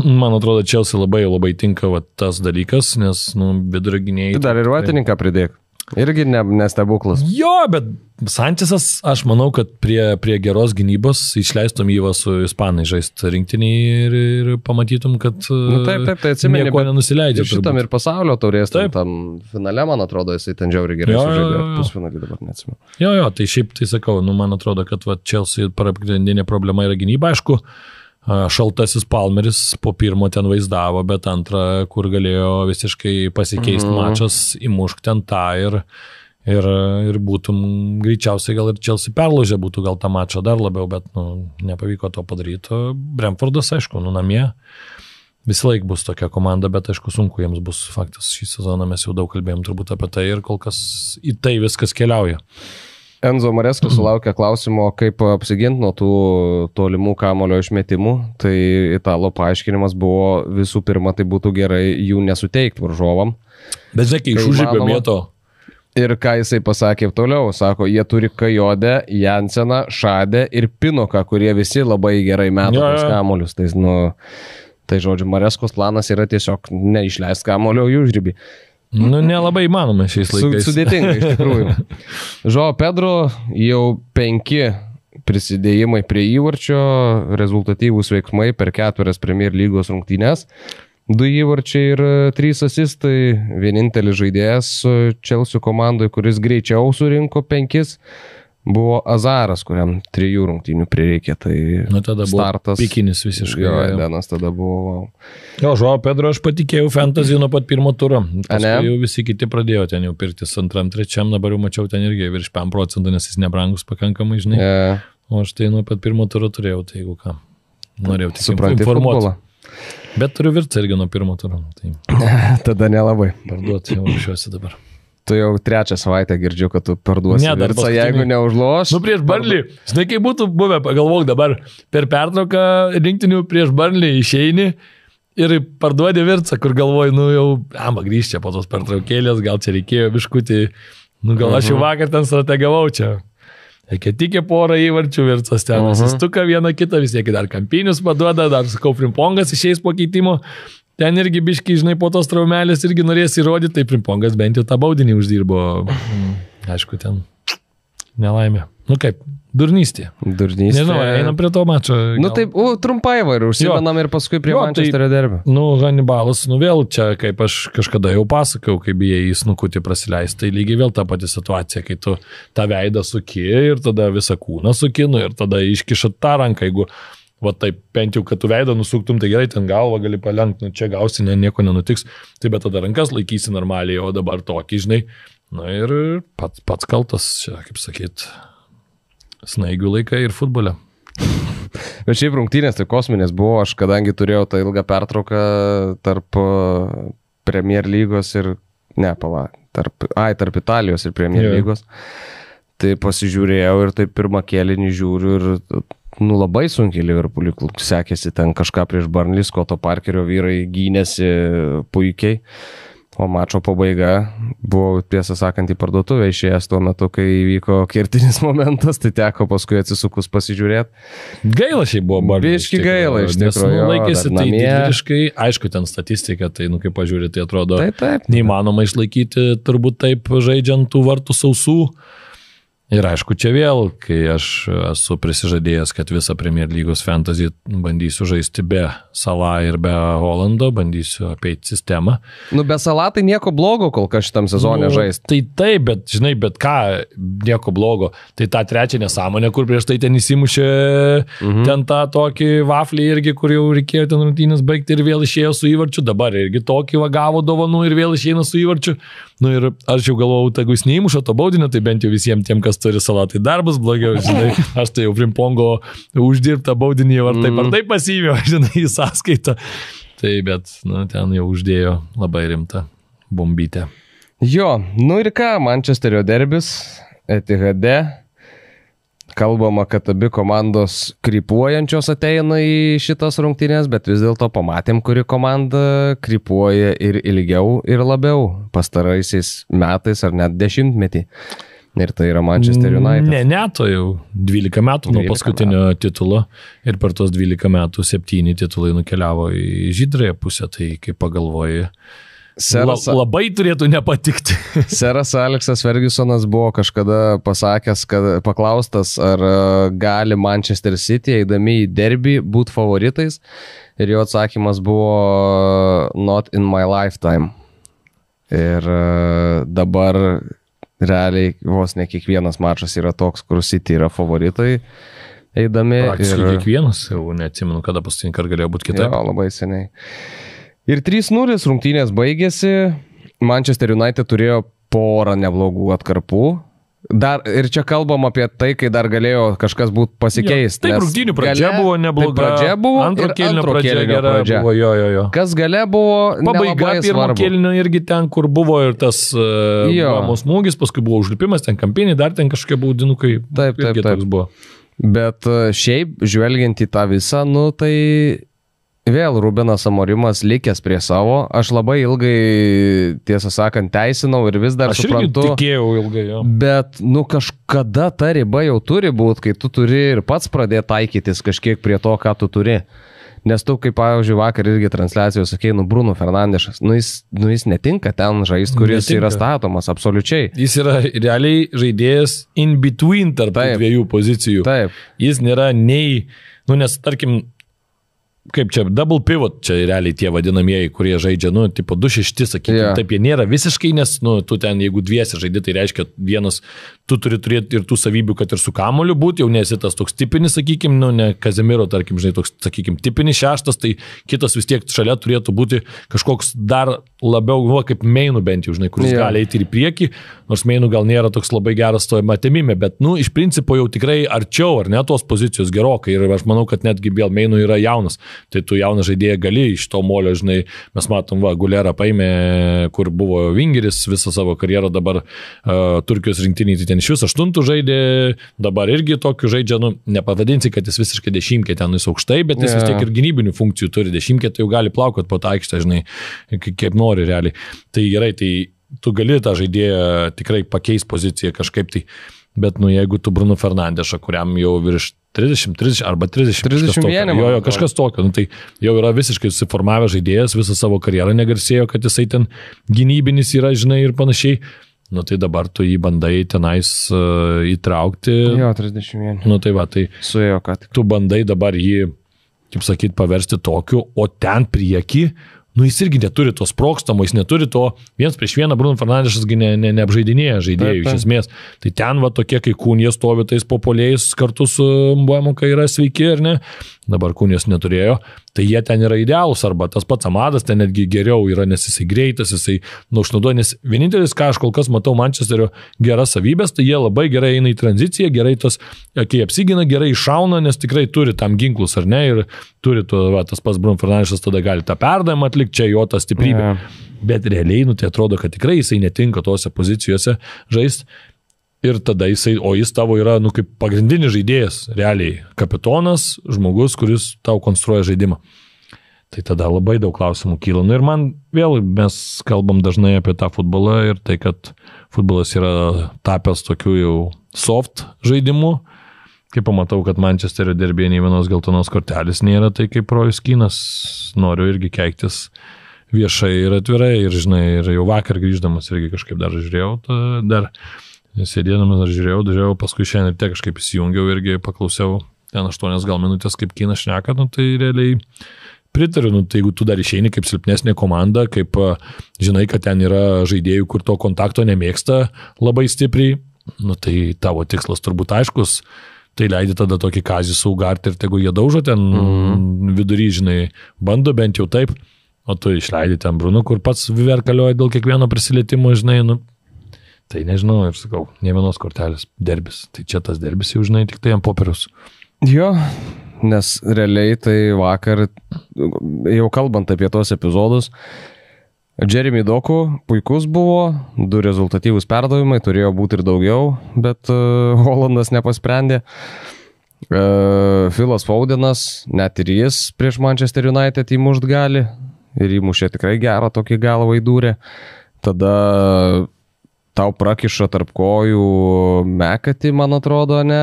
man atrodo, Chelsea labai tinka tas dalykas, nes vidurio gynėjai... Dar ir vatininką pridėk. Irgi nestebuklas. Jo, bet Sančesas, aš manau, kad prie geros gynybos išleistum jį su ispanai žaisti rinktinį ir pamatytum, kad taip, atsimeni, nieko nenusileidžia. Šitam ir pasaulio taurės tam finale, man atrodo, jisai ten žiauriai gerai sužaidė. Pusfinalį dabar neatsimenu. Jo, tai šiaip tai sakau, man atrodo, kad Chelsea pagrindinė problema yra gynyba, aišku. Šaltasis Palmeris po pirmo ten vaizdavo, bet antrą, kur galėjo visiškai pasikeisti mačas, įmušk ten tą ir būtum greičiausiai gal ir Chelsea perlaužė būtų gal tą mačą dar labiau, bet nepavyko to padaryti. Brentfordas, aišku, namie visą laiką bus tokia komanda, bet aišku sunku jiems bus faktas. Šį sezoną mes jau daug kalbėjom turbūt apie tai ir kol kas į tai viskas keliauja. Enzo Maresco sulaukė klausimo, kaip apsiginti nuo tų tolimų kamulio išmetimų. Tai italo paaiškinimas buvo visų pirma, tai būtų gerai jų nesuteikti varžovam. Bet žinai, iš užribio vieto. Ir ką jisai pasakė toliau, sako, jie turi Kajodę, Janseną, Šadę ir Pinoką, kurie visi labai gerai meta tos kamuolius. Tai žodžiu, Mareskos planas yra tiesiog neišleisti kamulio į užribį. Nelabai įmanoma šiais laikais. Sudėtinga, iš tikrųjų. Joao Pedro jau 5 prisidėjimai prie įvarčio, rezultatyvūs veiksmai per 4 Premier lygos rungtynes, 2 įvarčiai ir 3 asistai, vienintelis žaidėjas Chelsea komandai, kuris greičiau surinko 5, buvo Azaras, kuriam 3 rungtynių prireikė, tai tada startas. Buvo pikinis visiškai. Jo, Edenas tada buvo. Jo, Joao Pedro aš patikėjau fantasy nuo pat pirmo turo. Paskui jau visi kiti pradėjo ten jau pirktis 2, 3, dabar jau mačiau ten irgi virš 5%, nes jis nebrangus pakankamai, žinai. O aš tai nuo pat pirmo turo turėjau, tai jeigu ką. Norėjau tik informuoti. Bet turiu virtą irgi nuo pirmo turo. Tai... tada nelabai. Parduoti jau ruošiuosi dabar. Tu jau 3 savaitę girdžiu, kad tu parduosi virtą, jeigu neužloš. Prieš Burnley. Žinai, kaip būtų buvę, pagalvok dabar, per pertrauką rinktinių prieš Burnley išeini ir parduodi virtą, kur galvoji, jau, grįžti po tos pertraukėlės, gal čia reikėjo biškutį, gal aš jau vakar ten strategavau čia. Reikia tikė porą įvarčių virtas ten, asistuką vieną kitą, vis tiek dar kampinius paduoda, dar sakau, Frimpongas išeis po keitimo. Ten irgi biški, žinai, po tos traumelės irgi norės įrodyti, tai Frimpongas bent jau tą baudinį uždirbo. Aišku, ten nelaimė. Kaip, durnystė. Nežinau, einam prie to mačo. Taip, trumpai ir užsimenam ir paskui prie Manchesterio derbio. Hannibalas, vėl čia, kaip aš kažkada jau pasakau, kaip bijai į snukutį prasileisti, tai lygiai vėl ta pati situacija, kai tu tą veidą suki ir tada visą kūną sukinu ir tada iškišat tą ranką, jeigu taip, bent jau, kad tu veidą nusuktum, tai gerai, ten galvą gali palenkti, čia gausi, nieko nenutiks, tai bet tada rankas laikysi normaliai, o dabar tokį, žinai, Na ir pats kaltas, čia, kaip sakyt, snaigių laikai ir futbole. Bet šiaip rungtynės tai kosminės buvo, aš kadangi turėjau tą ilgą pertrauką tarp Premier lygos ir, tarp Italijos ir Premier lygos, tai pasižiūrėjau ir tai pirmą kėlinį žiūriu ir labai sunkiai Liverpool'ui sekėsi ten kažką prieš Burnley, Scotto Parkerio vyrai gynėsi puikiai. O mačo pabaiga buvo, tiesą sakant, į parduotuvę išėjęs tuo metu, kai įvyko kertinis momentas, tai teko paskui atsisukus pasižiūrėti. Gaila šiai buvo Burnley. Biški gaila iš tikrųjų. Laikėsi tai didvyriškai, aišku, ten statistika, tai, kaip pažiūrė, tai atrodo neįmanoma išlaikyti, turbūt taip žaidžiant tų vartų sausų. Ir aišku, čia vėl, kai aš esu prisižadėjęs, kad visą Premier lygos fantasy bandysiu žaisti be Salah ir be Holando, bandysiu apeiti sistemą. Be Salah tai nieko blogo kol kas šitam sezone žaisti. Tai taip, bet žinai, bet ką, nieko blogo. Tai tą trečią nesąmonę, kur prieš tai ten įsimušė ten tą tokį vaflį irgi, kur jau reikėjo ten rungtynės baigti ir vėl išėjo su įvarčiu, dabar irgi tokį gavo dovanų ir vėl išeina su įvarčiu. Ir aš jau galvojau, jeigu jis neįmuša to baudinio, tai bent jau visiems tiem, kas turi Salah, tai dar bus blogiau, žinai. Aš tai jau Frimpongo uždirbtą baudinį ar taip pasiėmiau, žinai, į sąskaitą. Tai bet, ten jau uždėjo labai rimtą bombytę. Jo, ir ką, Mančesterio derbis, Etihade. Kalbama, kad abi komandos krypuojančios ateina į šitas rungtynės, bet vis dėlto pamatėm, kuri komanda krypuoja ir ilgiau ir labiau pastaraisiais metais ar net 10-metį. Ir tai yra Manchester United. Ne, to jau 12 metų nuo paskutinio titulo ir per tos 12 metų 7 titulai nukeliavo į žydrąją pusę, tai kaip pagalvoji, labai turėtų nepatikti. Seras Aleksas Fergusonas buvo kažkada pasakęs, paklaustas, ar gali Manchester City eidami į derbį būti favoritais, ir jo atsakymas buvo not in my lifetime. Ir dabar realiai vos ne kiekvienas mačas yra toks, kur City yra favoritai eidami. Praktiškai kiekvienas, jau neatsimenu, kada paskutinį kartą galėjo būti kitaip. Jo, labai seniai. Ir 3-0 rungtynės baigėsi, Manchester United turėjo porą neblogų atkarpų. Ir čia kalbam apie tai, kai dar galėjo kažkas būti pasikeist. Taip, rungtynių pradžia buvo nebloga. Pradžia buvo antro kėlinio pradžia gera buvo, jo. Kas gale buvo pabaiga pirmo kėlinio irgi ten, kur buvo ir tas mūsų smūgis, paskui buvo užlipimas, ten kampinį, dar ten kažkokie baudinukai. Taip. Buvo. Bet šiaip, žvelgiant į tą visą, tai vėl Rubenas Amorimas likęs prie savo. Aš labai ilgai, tiesą sakant, teisinau ir vis dar suprantu. Aš irgi tikėjau ilgai, jo. Bet, kažkada ta riba jau turi būti, kai tu turi ir pats pradėti taikytis kažkiek prie to, ką tu turi. Nes tu, kaip pavyzdžiui, vakar irgi transliacijos sakei, Bruno Fernandešas, jis netinka ten žaisti, kuris yra statomas, absoliučiai. Jis yra realiai žaidėjas in between tarp dviejų pozicijų. Taip. Jis nėra nei, nes tarkim, kaip čia, double pivot, čia realiai tie vadinamieji, kurie žaidžia, tipo 2-6, sakykime, taip jie nėra visiškai, nes, tu ten, jeigu dviesi žaidži, tai reiškia vienas, tu turi turėti ir tų savybių, kad ir su kamuoliu būti, jau nesi tas toks tipinis, sakykime, ne Kazemiro, tarkim, žinai, toks, sakykime, tipinis šeštas, tai kitas vis tiek šalia turėtų būti kažkoks dar labiau, kaip Mainų bent jau, žinai, kuris gali eiti ir į priekį, nors Mainų gal nėra toks labai geras stojimo atimime, bet, iš principo jau tikrai arčiau, ar ne, tos pozicijos gerokai, ir aš manau, kad netgi vėl Mainų yra jaunas. Tai tu jauną žaidėją gali iš to molio, žinai, mes matom, Gulerą paėmė, kur buvo Vingeris visą savo karjerą, dabar Turkijos rinktinį, tai ten iš vis 8 žaidė, dabar irgi tokių žaidžia, nepavadinsi, kad jis visiškai 10, ten jis aukštai, bet jis vis tiek ir gynybinių funkcijų turi, 10, tai jau gali plaukot po tą aikštę, žinai, kaip nori realiai. Tai gerai, tai tu gali tą žaidėją tikrai pakeis poziciją kažkaip tai, bet jeigu tu Bruno Fernandešą, kuriam jau virš 30 arba 31. Kažkas tokio. Tai jau yra visiškai susiformavęs žaidėjas, visą savo karjerą negarsėjo, kad jisai ten gynybinis yra, žinai, ir panašiai. Tai dabar tu jį bandai tenais įtraukti. Jo, 31. Tai va, tai suėjo, kad tu bandai dabar jį, kaip sakyt, paversti tokiu, o ten prieki, jis irgi neturi to sprokstamo, jis neturi to, viens prieš vieną Bruno Fernandešas neapžaidinėja žaidėjų iš esmės. Tai ten va tokie, kai Kūnė stovi tais populiais kartu su Mbuemo, kai yra sveiki, ar ne? dabar Kūnijos neturėjo, tai jie ten yra idealūs, arba tas pats Amadas ten netgi geriau yra, nes jisai greitas, jisai išnaudoja, nes vienintelis, ką aš kol kas matau Manchesterio geras savybės, tai jie labai gerai eina į tranziciją, gerai kai apsigina, gerai iššauna, nes tikrai turi tam ginklus, ar ne, ir turi tas pats Bruno Fernandešas tada gali tą perdavimą atlikti, čia jo ta stiprybė. Bet realiai, tai atrodo, kad tikrai jisai netinka tose pozicijose žaisti. Ir tada jis tavo yra, kaip pagrindinis žaidėjas, realiai, kapitonas, žmogus, kuris tau konstruoja žaidimą. Tai tada labai daug klausimų kyla. Ir man vėl, mes kalbam dažnai apie tą futbolą ir tai, kad futbolas yra tapęs tokiu jau soft žaidimu. Kai pamatau, kad Manchesterio derbėje nei vienos geltonos kortelės nėra, tai kaip Rojus Kynas noriu irgi keiktis viešai ir atvirai. Ir žinai, ir jau vakar grįždamas irgi kažkaip dar žiūrėjau, sėdėdamas žiūrėjau, paskui šiandien ir tiek kažkaip įsijungiau irgi paklausiau ten 8 gal minutės, kaip Kynas šneka, tai realiai pritariu, tai jeigu tu dar išeini kaip silpnesnė komanda, kaip žinai, kad ten yra žaidėjų, kur to kontakto nemėgsta labai stipriai, tai tavo tikslas turbūt aiškus, tai leidi tada tokį Kazį Saugartį ir tegu jie daužo ten vidury, žinai, bando bent jau taip, o tu išleidi ten Bruno, kur pats verkalioja dėl kiekvieno prisilietimo, žinai, tai nežinau, ir sakau, ne vienos kortelės derbis. Tai čia tas derbis jau, žinai, tik tai ant popieriaus. Jo, nes realiai tai vakar, jau kalbant apie tos epizodus, Jeremy Doku puikus buvo, 2 rezultatyvūs perdavimai, turėjo būti ir daugiau, bet Hollandas nepasprendė. Philas Fodenas, net ir jis prieš Manchester United įmušt gali, ir įmušė tikrai gerą tokį galvą įdūrė. Tada tau prakiša tarp kojų Mekatį, man atrodo, ne?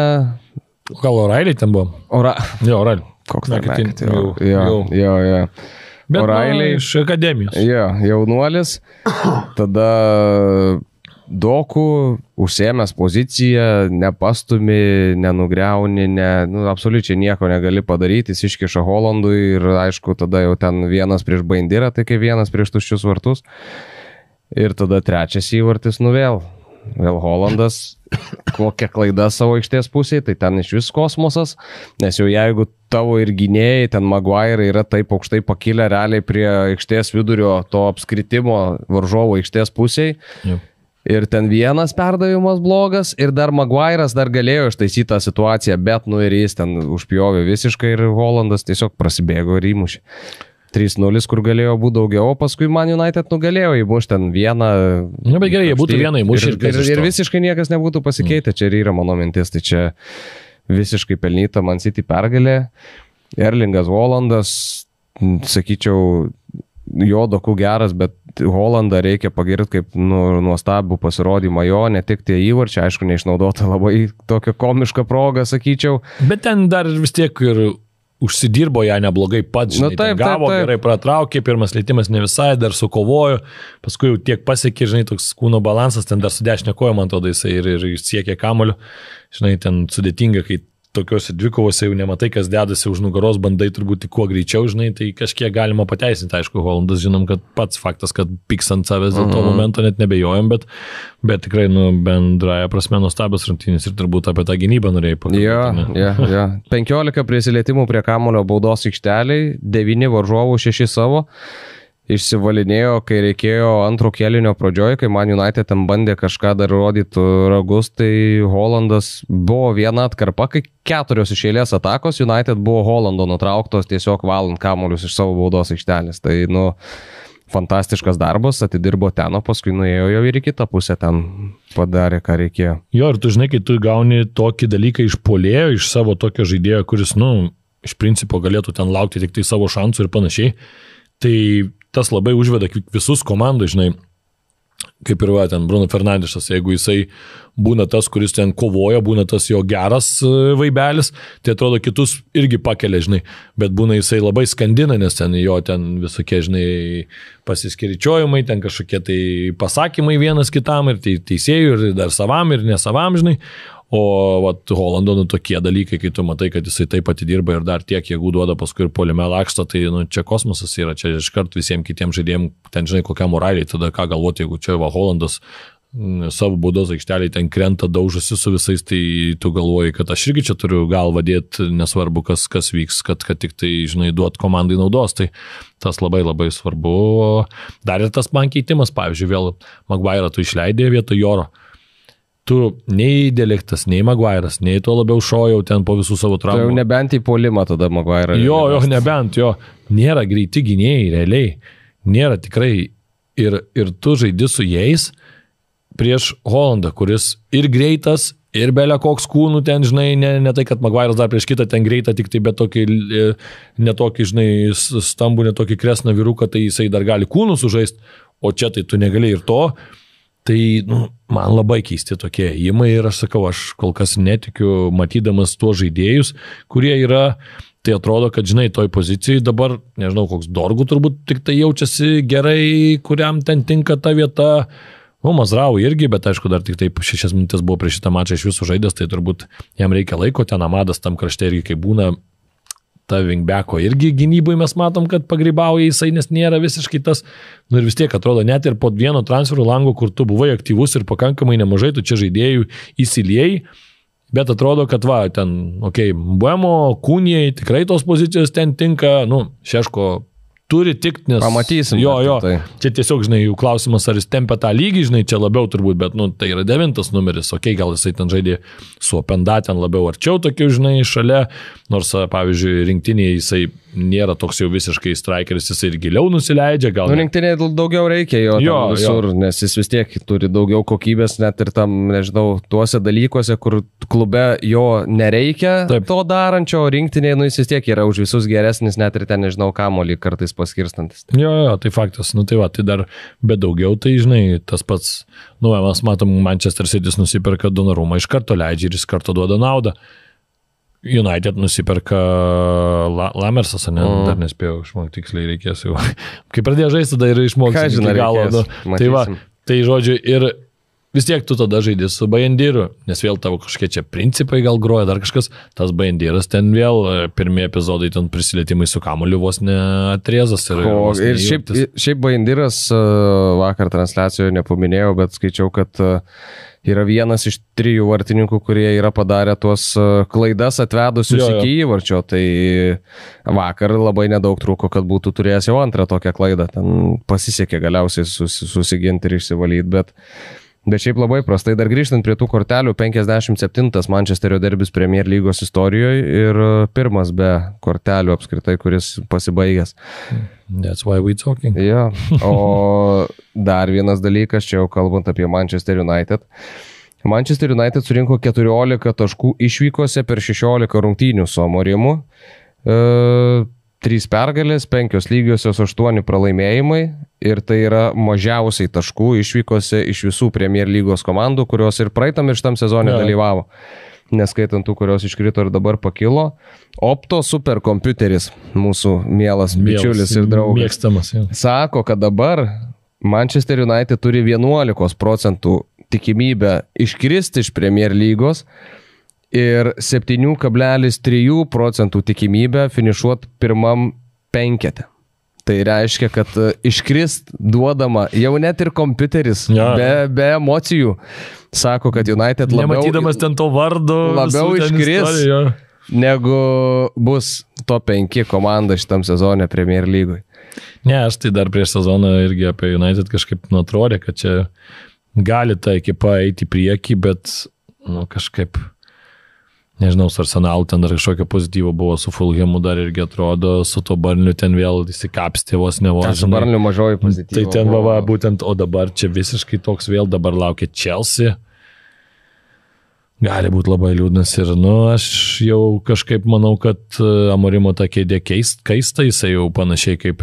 Gal O'Reilly ten buvo? Jo, O'Reilly. Koks Mekatį? Jo. Bet O'Reilly iš akademijos. Jo, jaunuolis. Tada Doku užsiėmęs poziciją, nepastumi, nenugriauni, absoliučiai nieko negali padaryti, jis iškiša Hollandui ir aišku, tada jau ten 1 prieš Baindirą, tai kaip 1 prieš tuščius vartus. Ir tada 3 įvartis vėl Hollandas, kokia klaida savo aikštės pusėje, tai ten iš vis kosmosas, nes jau jeigu tavo ir gynėjai, ten Maguire yra taip aukštai pakilę realiai prie aikštės vidurio to apskritimo varžovo aikštės pusėje, ir ten 1 perdavimas blogas, ir dar Maguire'as dar galėjo ištaisyti tą situaciją, bet ir jis ten užpjovė visiškai ir Hollandas tiesiog prasibėgo ir įmušė. 3-0, kur galėjo būti daugiau, o paskui Man United nugalėjo įmušti ten 1. Bet gerai, jie būtų 1 įmušę ir visiškai niekas nebūtų pasikeitę, čia ir yra mano mintis, tai čia visiškai pelnyta Man City pergalė. Erlingas Hollandas, sakyčiau, jo Doku geras, bet Hollandą reikia pagirti kaip nuostabų pasirodymą jo, ne tik tie įvarčiai, aišku, neišnaudota labai tokia komiška proga, sakyčiau. Bet ten dar vis tiek ir užsidirbo ją neblogai pats, žinai, taip. Gerai pratraukė, pirmas leitimas ne visai, dar sukovojo, paskui jau tiek pasiekė, žinai, toks kūno balansas, ten dar su dešinė koja, man atrodo, jisai ir siekė kamuoliu, žinai, ten sudėtinga, kai tokiuose dvikovose jau nematai, kas dedasi už nugaros, bandai turbūt kuo greičiau, žinai, tai kažkiek galima pateisinti, aišku, Hollandas, žinom, kad pats faktas, kad pyks ant savęs dėl to momento net nebejojom, bet tikrai, bendraja prasme nuostabios rungtynės ir turbūt apie tą gynybą norėjai pakalbėti. Jo. 15 prisilietimų prie kamuolio baudos aikšteliai, 9 varžovų, 6 savo. Išsivalinėjo, kai reikėjo antro kėlinio pradžioje, kai Man United ten bandė kažką dar rodyti ragus, tai Hollandas buvo 1 atkarpa, kai 4 iš eilės atakos United buvo Hollando nutrauktos tiesiog valant kamuolius iš savo baudos aikštelės. Tai, fantastiškas darbas, atidirbo ten, o paskui nuėjo jau ir į kitą pusę, ten padarė, ką reikėjo. Jo, ir tu žinai, kai tu gauni tokį dalyką iš puolėjo, iš savo tokio žaidėjo, kuris, iš principo galėtų ten laukti tik tai savo šansų ir panašiai, tai tas labai užveda visus komandų, žinai, kaip ir ten Bruno Fernandešas, jeigu jisai būna tas, kuris ten kovoja, būna tas jo geras vaibelis, tai atrodo kitus irgi pakelia, žinai, bet būna jisai labai skandina, nes ten jo ten visokie, žinai, pasiskiričiojimai, ten kažkokie tai pasakymai vienas kitam ir teisėjų ir dar savam ir nesavam, žinai. O Hollando tokie dalykai, kai tu matai, kad jisai taip atidirba ir dar tiek jėgų duoda paskui ir puolime laksto, tai čia kosmosas yra, čia iškart visiems kitiems žaidėjams, ten žinai kokiam moraliai, tada ką galvoti, jeigu čia Hollandas savo baudos aikštelį ten krenta, daužosi su visais, tai tu galvoji, kad aš irgi čia turiu galvą dėti, nesvarbu, kas vyks, kad tik tai, žinai, duot komandai naudos, tai tas labai labai svarbu. Dar ir tas man keitimas, pavyzdžiui, vėl Maguire'ą tu išleidai vietoj Joro. Tu nei Deliktas, nei Maguire'as, nei tuo labiau šojau ten po visų savo traumų. Tai jau nebent į puolimą tada Maguire'ą. Jo, nebent, nėra greiti gynėjai, realiai, nėra tikrai, ir tu žaidi su jais, prieš Hollandą, kuris ir greitas, ir belia koks kūnų ten, žinai, ne tai, kad Maguire'as dar prieš kitą ten greitą, tik tai bet tokį, netokį, žinai, stambų, netokį kresną vyruką, tai jisai dar gali kūnų sužaist, o čia tai tu negali ir to. Tai man labai keisti tokie įmai ir aš sakau, aš kol kas netikiu, matydamas tuos žaidėjus, kurie yra, tai atrodo, kad, žinai, toj pozicijai dabar, nežinau, koks Dorgu turbūt tik tai jaučiasi gerai, kuriam ten tinka ta vieta. Mazrau irgi, bet aišku, dar tik taip 6 minutės buvo prieš šitą mačą iš visų žaidės, tai turbūt jam reikia laiko, ten Amadas tam krašte irgi, kai būna ta wingbacko irgi gynybui mes matom, kad pagrybauja jisai, nes nėra visiškai tas, ir vis tiek atrodo, net ir po vieno transferų lango, kur tu buvai aktyvus ir pakankamai nemažai, tu čia žaidėjų įsiliejai, bet atrodo, kad ten, Buemo, Kūnijai, tikrai tos pozicijos ten tinka, Šeško turi tikt, nes... Pamatysim. Jo. Čia tiesiog, žinai, jų klausimas, ar jis tempia tą lygį, žinai, čia labiau turbūt, bet, tai yra 9 numeris, gal jisai ten žaidė su Openda, ten labiau arčiau tokių, žinai, šalia, nors, pavyzdžiui, rinktinėje jisai nėra toks jau visiškai strikeris, jisai ir giliau nusileidžia, gal... Rinktinėje daugiau reikia jo visur, nes jis vis tiek turi daugiau kokybės, net ir tam, nežinau, tuose dalykuose, kur klube jo nereikia. Taip. To darančio, rinktinėje, jis vis tiek yra už visus geresnis, net ir ten, nežinau, kamolį kartais paskirstantis. Jo, tai faktas, tai dar, bet daugiau, tai, žinai, tas pats, mes matom, Manchester City's nusiperka Donnarumą, iš karto leidžia ir iš karto duoda naudą. United nusiperka Lamersas, dar nespėjau išmokti, tiksliai reikės jau. Kai pradėjo žaisti, tada ir išmokti iki galo. Tai žodžiu, ir vis tiek tu tada žaidži su Bajendyru, nes vėl tavo kažkokie čia principai gal groja, dar kažkas, tas Bajendyras ten vėl, pirmie epizodai ten prisilietimai su kamuoliu vos neatrėzas. Ir šiaip Bajendyras vakar transliacijoje nepaminėjau, bet skaičiau, kad yra vienas iš 3 vartininkų, kurie yra padarę tuos klaidas atvedusius iki įvarčio, tai vakar labai nedaug trūko, kad būtų turėjęs jau antrą tokią klaidą, ten pasisekė galiausiai susiginti ir išsivalyti, bet šiaip labai prastai, dar grįžtant prie tų kortelių, 57 Mančesterio derbis Premier lygos istorijoje ir pirmas be kortelių apskritai, kuris pasibaigęs. That's why we talking. Ja. O dar vienas dalykas, čia jau kalbant apie Manchester United. Manchester United surinko 14 taškų išvykose per 16 rungtynių su Amorimu. 3 pergalės, 5 lygiosios, 8 pralaimėjimai ir tai yra mažiausiai taškų išvykose iš visų Premier lygos komandų, kurios ir praeitam ir šitam sezone dalyvavo. Neskaitant tų, kurios iškrito ir dabar pakilo. Opto superkompiuteris, mūsų mielas bičiulis ir draugas, mėgstamas, sako, kad dabar Manchester United turi 11% tikimybę iškristi iš Premier lygos ir 7,3% tikimybę finišuoti pirmam 5. Tai reiškia, kad iškrist duodama jau net ir kompiuteris be emocijų. Sako, kad United labiau... Nematydamas ten to vardo... Labiau iškris, negu bus top 5 komanda šitam sezone Premier lygoj. Ne, aš tai dar prieš sezoną irgi apie United kažkaip atrodė, kad čia gali ta ekipa eiti į priekį, bet kažkaip... Nežinau, su Arsenalu ten dar kažkokio pozityvo buvo, su Fulhamu dar irgi atrodo, su to Barniu ten vėl įsikapstė vos nevos. Su Barniu mažoji pozityvo. Tai ten būtent, o dabar čia visiškai toks vėl, dabar laukia Chelsea. Gali būti labai liūdnas ir, aš jau kažkaip manau, kad Amorimo ta kėdė keista, jisai jau panašiai kaip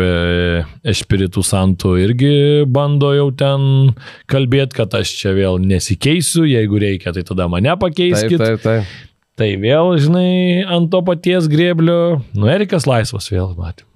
Espiritu Santo irgi bando jau ten kalbėti, kad aš čia vėl nesikeisiu, jeigu reikia, tai tada mane pakeiskit. Taip. Tai vėl, žinai, ant to paties grėblio, Erikas laisvas vėl, matėm.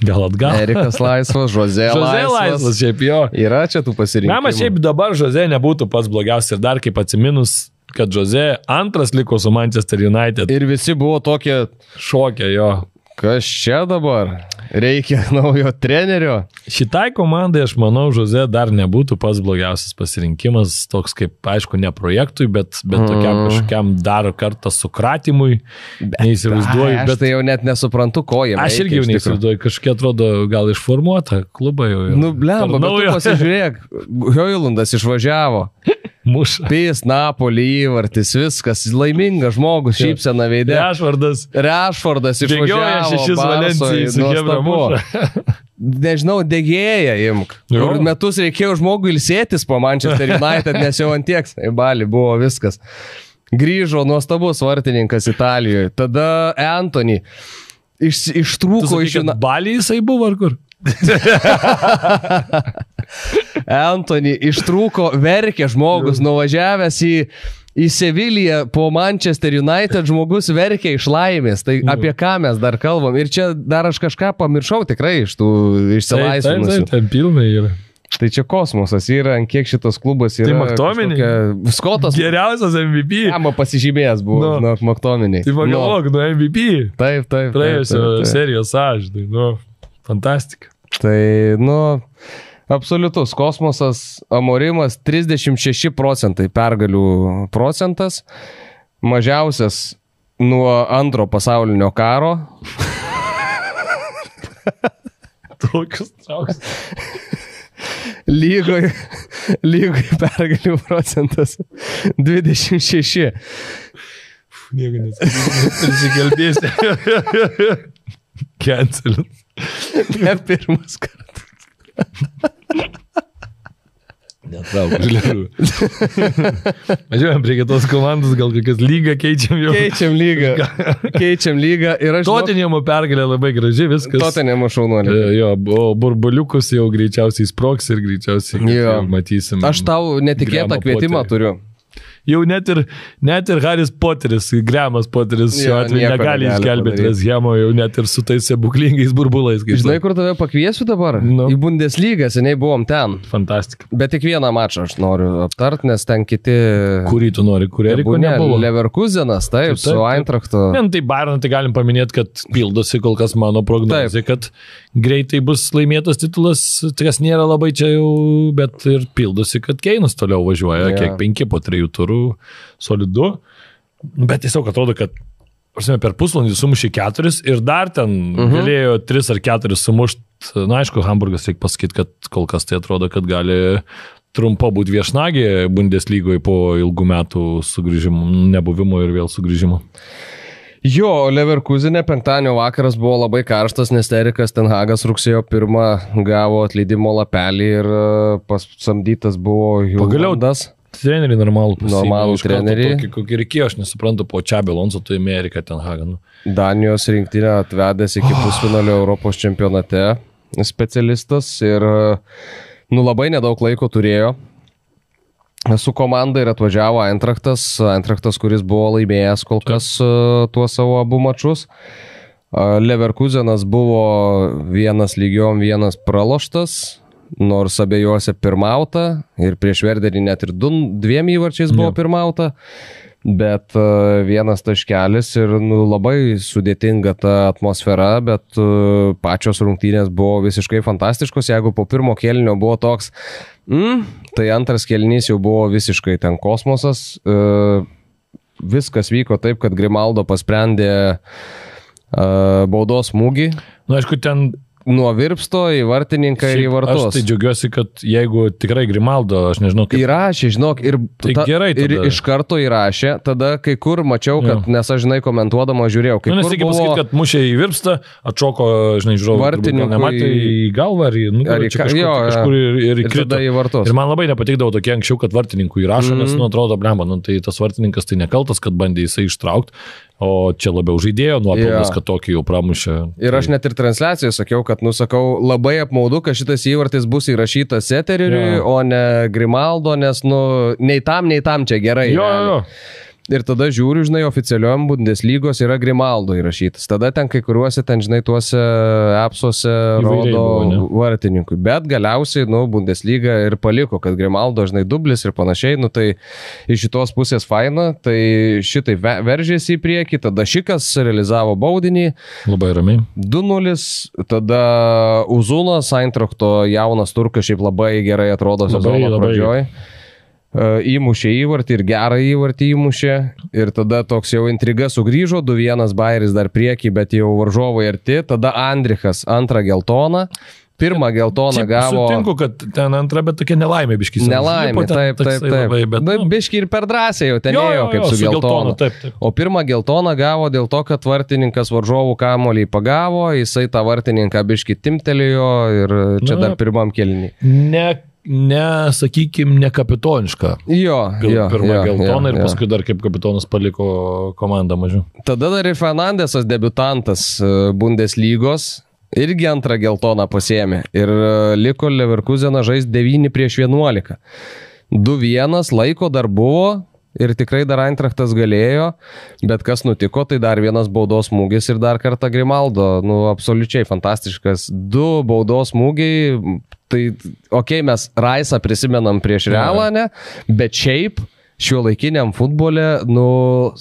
Gal atgal. Erikas laisvas, Žozė laisvas. Šiaip jo. Yra čia tų pasirinkimų. Mama, šiaip dabar Žozė nebūtų pats blogiausias ir dar kaip atsiminus, kad Žozė antras liko su Manchester United. Ir visi buvo tokie šokę jo. Kas čia dabar? reikia naujo trenerio. Šitai komandai, aš manau, Žozė dar nebūtų pats blogiausias pasirinkimas, toks kaip, aišku, ne projektui, bet tokiam kažkokiam dar kartą sukratimui. Neįsivaizduoju. Aš tai jau net nesuprantu, ko jie. Aš irgi jau neįsivaizduoju, kažkiek atrodo gal išformuota kluba jau. Nu, blemba, bet tu pasižiūrėk, Højlundas išvažiavo. Muša. Pys, Napoli įvartis, viskas, laimingas žmogus, šypsena veidė. Rešfordas išvažiavo. 6 Valencijai su Hebra muša. Nežinau, degėja imk. Ir metus reikėjo žmogui ilsėtis po Manchester United, nes jau antieks. Į Balį buvo viskas. Grįžo nuostabus vartininkas Italijoje. Tada Anthony ištrūko iš... Balį jisai buvo ar kur? Anthony ištrūko, verkė žmogus, nuvažiavęs į Seviliją po Manchester United, žmogus verkė iš laimės. Tai apie ką mes dar kalbam? Ir čia dar aš kažką pamiršau tikrai iš tų išsilaisvinusių. Tai pilnai yra. Tai čia kosmosas yra, ant kiek šitas klubas yra. Tai McTominay. Skotas. Geriausias MVP. Jama pasižymėjęs buvo, McTominay. Tai pagalvok, MVP. Taip. Praėjusio serijos žinai, fantastika. Tai, absoliutus kosmosas, Amorimas 36% pergalių procentas, mažiausias nuo antro pasaulinio karo. Tokius trauks. Lygoje pergalių procentas 26. Nieko nesikalbėsi. Cancelin. Ne pirmas kartas. Netrauk, žliau. Važiuojam prie kitos komandos, gal kokias lygą keičiam jau. Keičiam lygą. Totenėmo pergalė labai graži, viskas. Totenėmo šaunuolė. Jo, o burbuliukus jau greičiausiai sproks ir greičiausiai matysim. Aš tau netikėtą kvietimą turiu. Jau net ir Haris Poteris, Gramas Poteris šiuo atveju negali išgelbėti Veshemo, jau net ir su tais stebuklingais burbulais. Žinai, kur tave pakviesiu dabar? Į Bundeslygą, seniai buvom ten. Fantastika. Bet tik vieną mačą aš noriu aptart, nes ten kiti... Kurį tu nori, kur Eriko nebuvo? Leverkusenas, taip, su Eintrachtu. Tai Bayern, tai galim paminėti, kad pildosi kol kas mano prognozė, kad greitai bus laimėtas titulas, kas nėra labai čia jau, bet ir pildosi, kad Keinas toliau važiuoja, kiek 5 po 3 turų. Solidu, bet tiesiog atrodo, kad per pusvalandį sumušė 4 ir dar ten galėjo 3 ar 4 sumušti. Na, aišku, Hamburgas reikia pasakyti, kad kol kas tai atrodo, kad gali trumpa būti viešnagė Bundeslygoje po ilgų metų sugrįžimo, nebuvimo ir vėl sugrįžimo. Jo, Leverkusenė penktadienio vakaras buvo labai karštas, nes Erikas ten Hagas rugsėjo 1 gavo atleidimo lapelį ir pasamdytas buvo Hildandas. Treneriai normalų treneriai. Tokį, kokį reikėjo, aš nesuprantu, po Čabi Alonso, tai Amerika ten Hagan. Danijos rinktinę atvedęs iki pusfinalio Europos čempionate specialistas ir labai nedaug laiko turėjo su komanda ir atvažiavo Eintrachtas, kuris buvo laimėjęs kol kas tuos savo abu mačus. Leverkusenas buvo 1-1 praloštas. Nors abiejose pirmauta ir prieš Werderį net ir 2 įvarčiais buvo pirmauta, bet 1 taškelis ir labai sudėtinga ta atmosfera, bet pačios rungtynės buvo visiškai fantastiškos. Jeigu po pirmo kėlinio buvo toks, tai antras kėlinys jau buvo visiškai ten kosmosas. Viskas vyko taip, kad Grimaldo pasprendė baudos smūgį. Aišku, ten nuo virpsto į vartininką ir į vartus. Aš tai džiaugiuosi, kad jeigu tikrai Grimaldo, aš nežinau kaip... Įrašė, žinok, tai gerai tada. Ir iš karto įrašė, tada kai kur mačiau, kad, nes aš, žinai, komentuodama žiūrėjau, kai nes reikia pasakyti, kad mušė į virpstą, atšoko, žinai, žiūrovų, vartininkui nematė į galvą ar į nugarą, kažkur ir krito. Į vartus. Ir man labai nepatikdavo tokie anksčiau, kad vartininkui įrašo, nes, atrodo, blemba, tai tas vartininkas tai nekaltas, kad bandė jisai ištraukti. O čia labiau žaidėjo nuopelnas, kad tokį jau pramušė. Ir aš net ir transliacijoje sakiau, kad, labai apmaudu, kad šitas įvartis bus įrašytas Eteriui, o ne Grimaldo, nes, nei tam čia gerai. Jo. Ir tada žiūriu, žinai, oficialiuom Bundeslygos yra Grimaldo įrašytas. Tada ten kai kuriuose, ten, žinai, tuose apsuose rodo vartininkui. Bet galiausiai, Bundeslyga ir paliko, kad Grimaldo, žinai, dublis ir panašiai. Tai iš šitos pusės faina, tai šitai veržėsi į priekį. Tada Šikas realizavo baudinį. Labai ramiai. 2-0. Tada Uzunas, Eintracho jaunas turkas, šiaip labai gerai atrodo sezono pradžioj. Įmušė įvartį ir gerą įvartį įmušė ir tada toks jau intriga sugrįžo, 2-1 Bayeris dar prieki, bet jau varžovai arti, tada Andrichas antrą geltoną, pirmą geltoną gavo... Sutinku, kad ten antrą, bet tokia nelaimė biškis. Nelaimė, taip. Labai, bet, biški ir per drąsiai jau ten ėjo kaip su geltonu. Taip. O pirmą geltoną gavo dėl to, kad vartininkas varžovų kamuolį pagavo, jisai tą vartininką biški timtelėjo ir čia dar pirmam kėlinį. Ne kapitoniška. Pirmą geltoną ir paskui dar kaip kapitonas paliko komandą mažiau. Tada dar ir Fernandesas, debiutantas Bundeslygos, irgi antrą geltoną pasiėmė ir liko Leverkusena žaisti 9-11. 2-1, laiko dar buvo ir tikrai dar Eintrachtas galėjo, bet kas nutiko, tai dar vienas baudos smūgis ir dar kartą Grimaldo, absoliučiai fantastiškas. 2 baudos smūgiai, tai mes Raisą prisimenam prieš Realą, ne? Bet šiaip šiuolaikiniam futbole,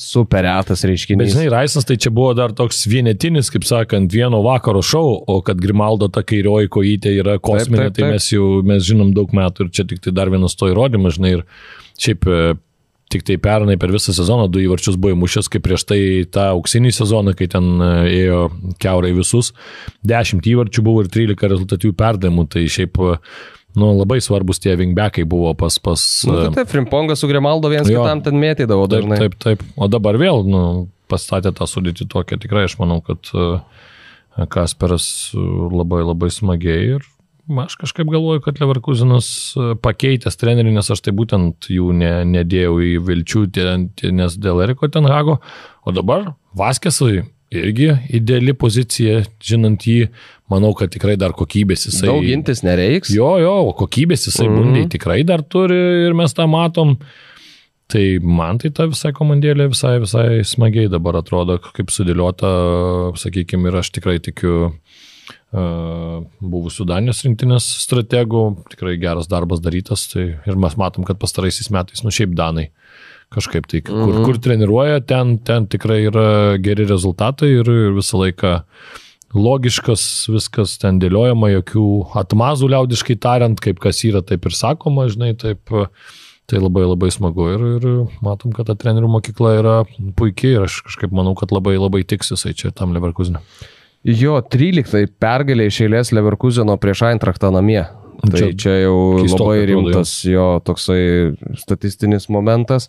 super retas reiškinys. Bet žinai, Raisas tai čia buvo dar toks vienetinis, kaip sakant, vieno vakaro šou, o kad Grimaldo ta kairioji kojytė yra kosminė, tai mes žinom daug metų ir čia tik tai dar vienas to įrodymas, žinai, ir šiaip tik tai pernai per visą sezoną 2 įvarčius buvo įmušęs, kaip prieš tai tą auksinį sezoną, kai ten ėjo kiaurai visus, 10 įvarčių buvo ir 13 rezultatyvių perdavimų, tai šiaip labai svarbus tie wingbackai buvo pas... Taip, Frimpongas su Grimaldo vienas kitam ten mėtydavo dažnai. Taip. O dabar vėl pastatė tą sudėtį tokią, tikrai aš manau, kad Kasperas labai labai smagiai ir aš kažkaip galvoju, kad Leverkusenas pakeitęs trenerį, nes aš tai būtent jų nedėjau į vilčių, nes dėl Eriko ten Hago, o dabar Vaskesui irgi ideali pozicija, žinant jį, manau, kad tikrai dar kokybės jisai... Daug gintis nereiks. Jo, kokybės jisai bundiai tikrai dar turi ir mes tą matom. Tai man tai ta visai komandėlė visai smagiai dabar atrodo, kaip sudėliota, sakykime, ir aš tikrai tikiu buvusių Danijos rinktinės strategų, tikrai geras darbas darytas, tai ir mes matom, kad pastaraisiais metais, šiaip Danai kažkaip tai, kur treniruoja, ten tikrai yra geri rezultatai ir visą laiką logiškas viskas ten dėliojama, jokių atmazų liaudiškai tariant, kaip kas yra, taip ir sakoma, žinai, taip, tai labai labai smagu ir matom, kad ta trenerių mokykla yra puikiai ir aš kažkaip manau, kad labai labai tiks jisai čia tam Leverkusene. Jo 13 pergalė iš eilės Leverkuseno prieš Eintrachtą namie. Tai čia jau labai rimtas jo toksai statistinis momentas.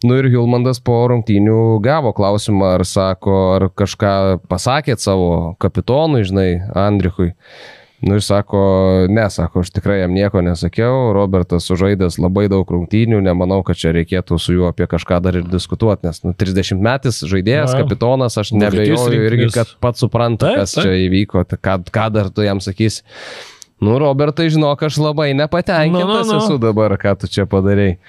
Ir Hjulmandas po rungtynių gavo klausimą, ar sako, ar kažką pasakėt savo kapitonui, žinai, Andrichui. Ir sako, sako, aš tikrai jam nieko nesakiau, Robertas sužaidęs labai daug rungtynių, nemanau, kad čia reikėtų su juo apie kažką dar ir diskutuoti, nes 30 metis žaidėjas, kapitonas, aš nebejoju irgi, kad pats supranta, kas čia įvyko, ką dar tu jam sakysi. Robertai, žinok, aš labai nepatenkintas esu dabar, ką tu čia padarei.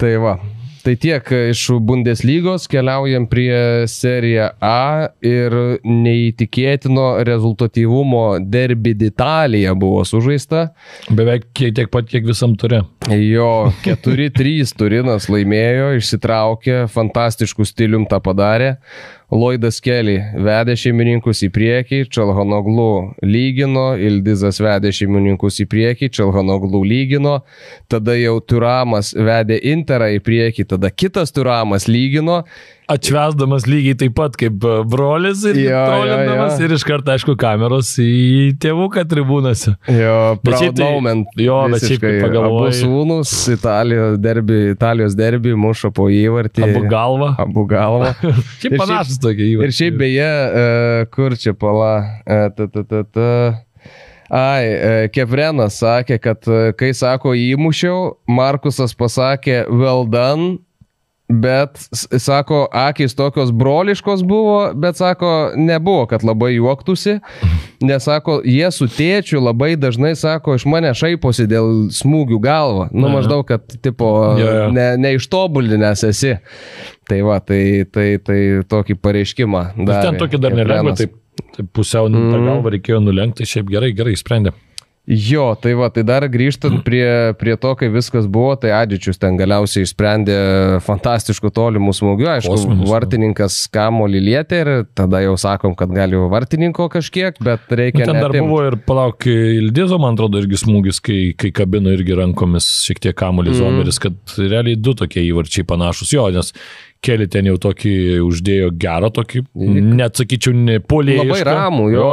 Tai va. Tai tiek iš Bundeslygos, keliaujam prie Serie A ir neįtikėtino rezultatyvumo derbi d'Italija buvo sužaista. Beveik tiek pat, kiek visam ture. Jo, 4-3 Turinas laimėjo, išsitraukė, fantastiškų stilium tą padarė. Lloydas Kelly vedė šeimininkus į priekį, Çalhanoğlu lygino, Ildizas vedė šeimininkus į priekį, Çalhanoğlu lygino, tada jau Turamas vedė Interą į priekį, tada kitas Turamas lygino. Atšvesdamas lygiai taip pat kaip brolis ir trolindamas ir iš karto, aišku, kameros į tėvuką tribūnose. Jo, proud moment. Jo, bet šiaip pagalvoju. Abu sūnus Italijos derbi mušo po įvartį. Abu galva. Šiaip panašus tokia įvartį. Ir šiaip beje, kur čia pala... Kevrenas sakė, kad kai sako įmušiau, Markusas pasakė well done, Bet, sako, akys tokios broliškos buvo, bet, sako, nebuvo, kad labai juoktųsi, nes, sako, jie su tėčiu labai dažnai, sako, iš mane šaiposi dėl smūgių galvą. Nu, maždaug, kad, tipo, neištobulinęs esi. Tai va, tai tokį pareiškimą. Ten tokį dar nelengva, taip pusiau tą galvą reikėjo nulenkti, šiaip gerai sprendė. Jo, tai va, tai dar grįžtant prie to, kai viskas buvo, tai Adžičius ten galiausiai išsprendė fantastiškų tolimų smūgių, aišku, vartininkas kamuolį lietė ir tada jau sakom, kad gali jau vartininko kažkiek, bet reikia ten dar buvo ir palauk, Ildizo, man atrodo, irgi smūgis, kai kabino irgi rankomis šiek tiek kamuolį Zomeris, kad realiai du tokie įvarčiai panašus, jo, nes Keli ten jau tokį uždėjo gerą, tokį, net sakyčiau, nepolėjišką. Labai ramų, jo,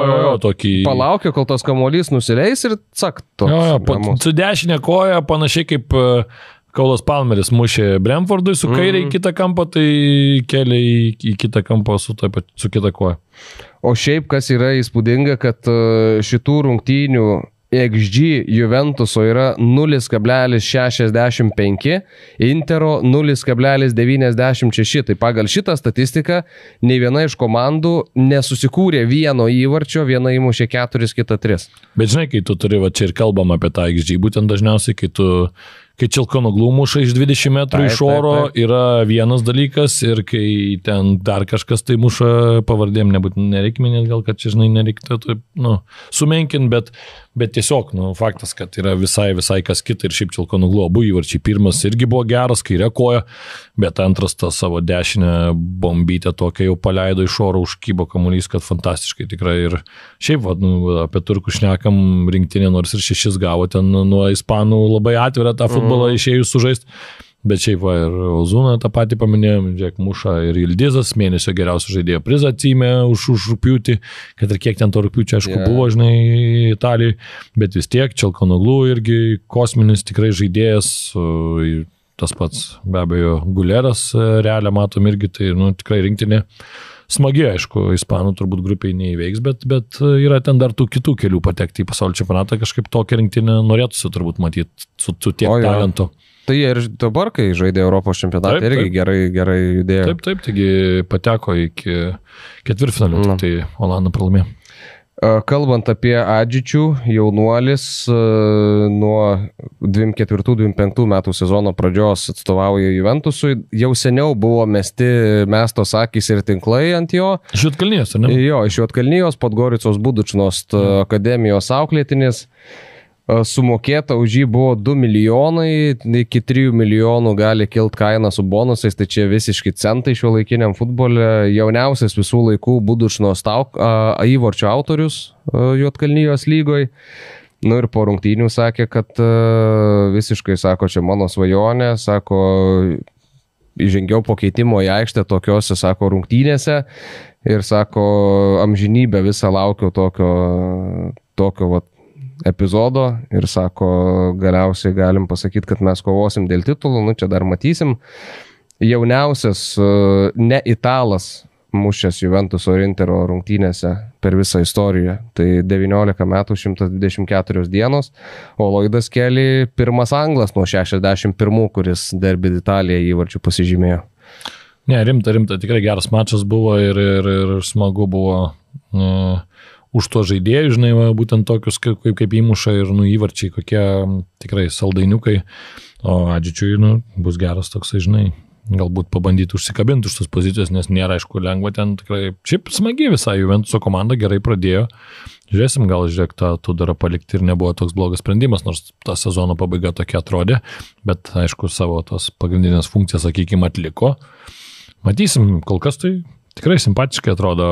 tokį. Palaukė, kol tas kamuolys nusileis ir cak, toks. Su dešinė koja, panašiai kaip Kaulas Palmeris mušė Brentfordui su kairė į kitą kampą, tai Keli į kitą kampą su kita koja. O šiaip, kas yra įspūdinga, kad šitų rungtynių XG Juventuso yra 0,65, Intero 0,96. Tai pagal šitą statistiką nei viena iš komandų nesusikūrė vieno įvarčio, viena įmušė 4, kita 3. Bet žinai, kai tu turi, va čia ir kalbam apie tą XG, būtent dažniausiai, kai Čelkonoglų muša iš 20 metrų iš oro, yra vienas dalykas ir kai ten dar kažkas tai muša pavardėm, nereikia minėti, gal kad čia, žinai, nereikia sumenkinti, bet tiesiog, faktas, kad yra visai kas kita ir šiaip Čelkonoglų abu įvarčiai. Pirmas irgi buvo geras, kairė koja, bet antras tą savo dešinę bombytę tokia jau paleido iš oro, užkybo kamuolys, kad fantastiškai tikrai. Ir šiaip, apie turkų šnekam, rinktinė nors ir 6 gavo ten nuo ispanų labai atvirą tą futbolą išėjus sužaist, bet šiaip ir Ozūną tą patį paminėjom, Džek Muša ir Ildizas mėnesio geriausio žaidėjo prizą atsiėmė už rugpjūtį, kad ir kiek ten to rugpjūčio, aišku, buvo, žinai, Italijai, bet vis tiek Čelkonoglų irgi kosminis tikrai žaidėjas, tas pats be abejo Guleras realią matom irgi, tai tikrai rinktinė smagi, aišku, ispanų turbūt grupiai neįveiks, bet yra ten dar tų kitų kelių patekti į pasaulio čempionatą, kažkaip tokią rinktinę norėtųsi turbūt matyti su tiek talento. Tai ir dabar, kai žaidė Europos čempionatą, irgi gerai judėjo. Taip, taigi pateko iki ketvirtfinalių, tai Olandų pralaimėjo. Kalbant apie Adžičių, jaunuolis nuo 24-25 metų sezono pradžios atstovauja Juventusui, jau seniau buvo mestos akys ir tinklai ant jo. Iš Juodkalnijos, ar ne? Jo, iš Juodkalnijos, Podgoricos Budučnos akademijos auklėtinis. Sumokėta už jį buvo 2 milijonai, iki 3 milijonų gali kilt kaina su bonusais, tai čia visiškai centai šio laikiniam futbole. Jauniausias visų laikų Budučnos įvarčio autorius Juodkalnijos lygoj. Ir po rungtynių sakė, kad visiškai, sako, čia mano svajonė, sako, įžengiau po keitimo į aikštę tokiose, sako, rungtynėse ir, sako, amžinybę visą laukiau tokio epizodo ir, sako, galiausiai galim pasakyti, kad mes kovosim dėl titulų, čia dar matysim. Jauniausias ne italas mušęs Juventuso ir Intero rungtynėse per visą istoriją. Tai 19 metų 124 dienos, o Lloydas Kelly pirmas anglas nuo 61, kuris Derby d'Italia įvarčių pasižymėjo. Ne, rimta, tikrai geras mačas buvo ir smagu buvo už to žaidėjų, žinai, būtent tokius kaip įmuša ir įvarčiai, kokie tikrai saldainiukai, o Adžičiui bus geras toksai, žinai, galbūt pabandyti užsikabinti už tos pozicijos, nes nėra, aišku, lengva ten tikrai, šiaip smagi visai Juventuso komanda gerai pradėjo, žiūrėsim, gal tą Tudorą palikti ir nebuvo toks blogas sprendimas, nors ta sezono pabaiga tokia atrodė, bet, aišku, savo tos pagrindinės funkcijas, sakykime, atliko. Matysim, kol kas tai tikrai simpatiškai atrodo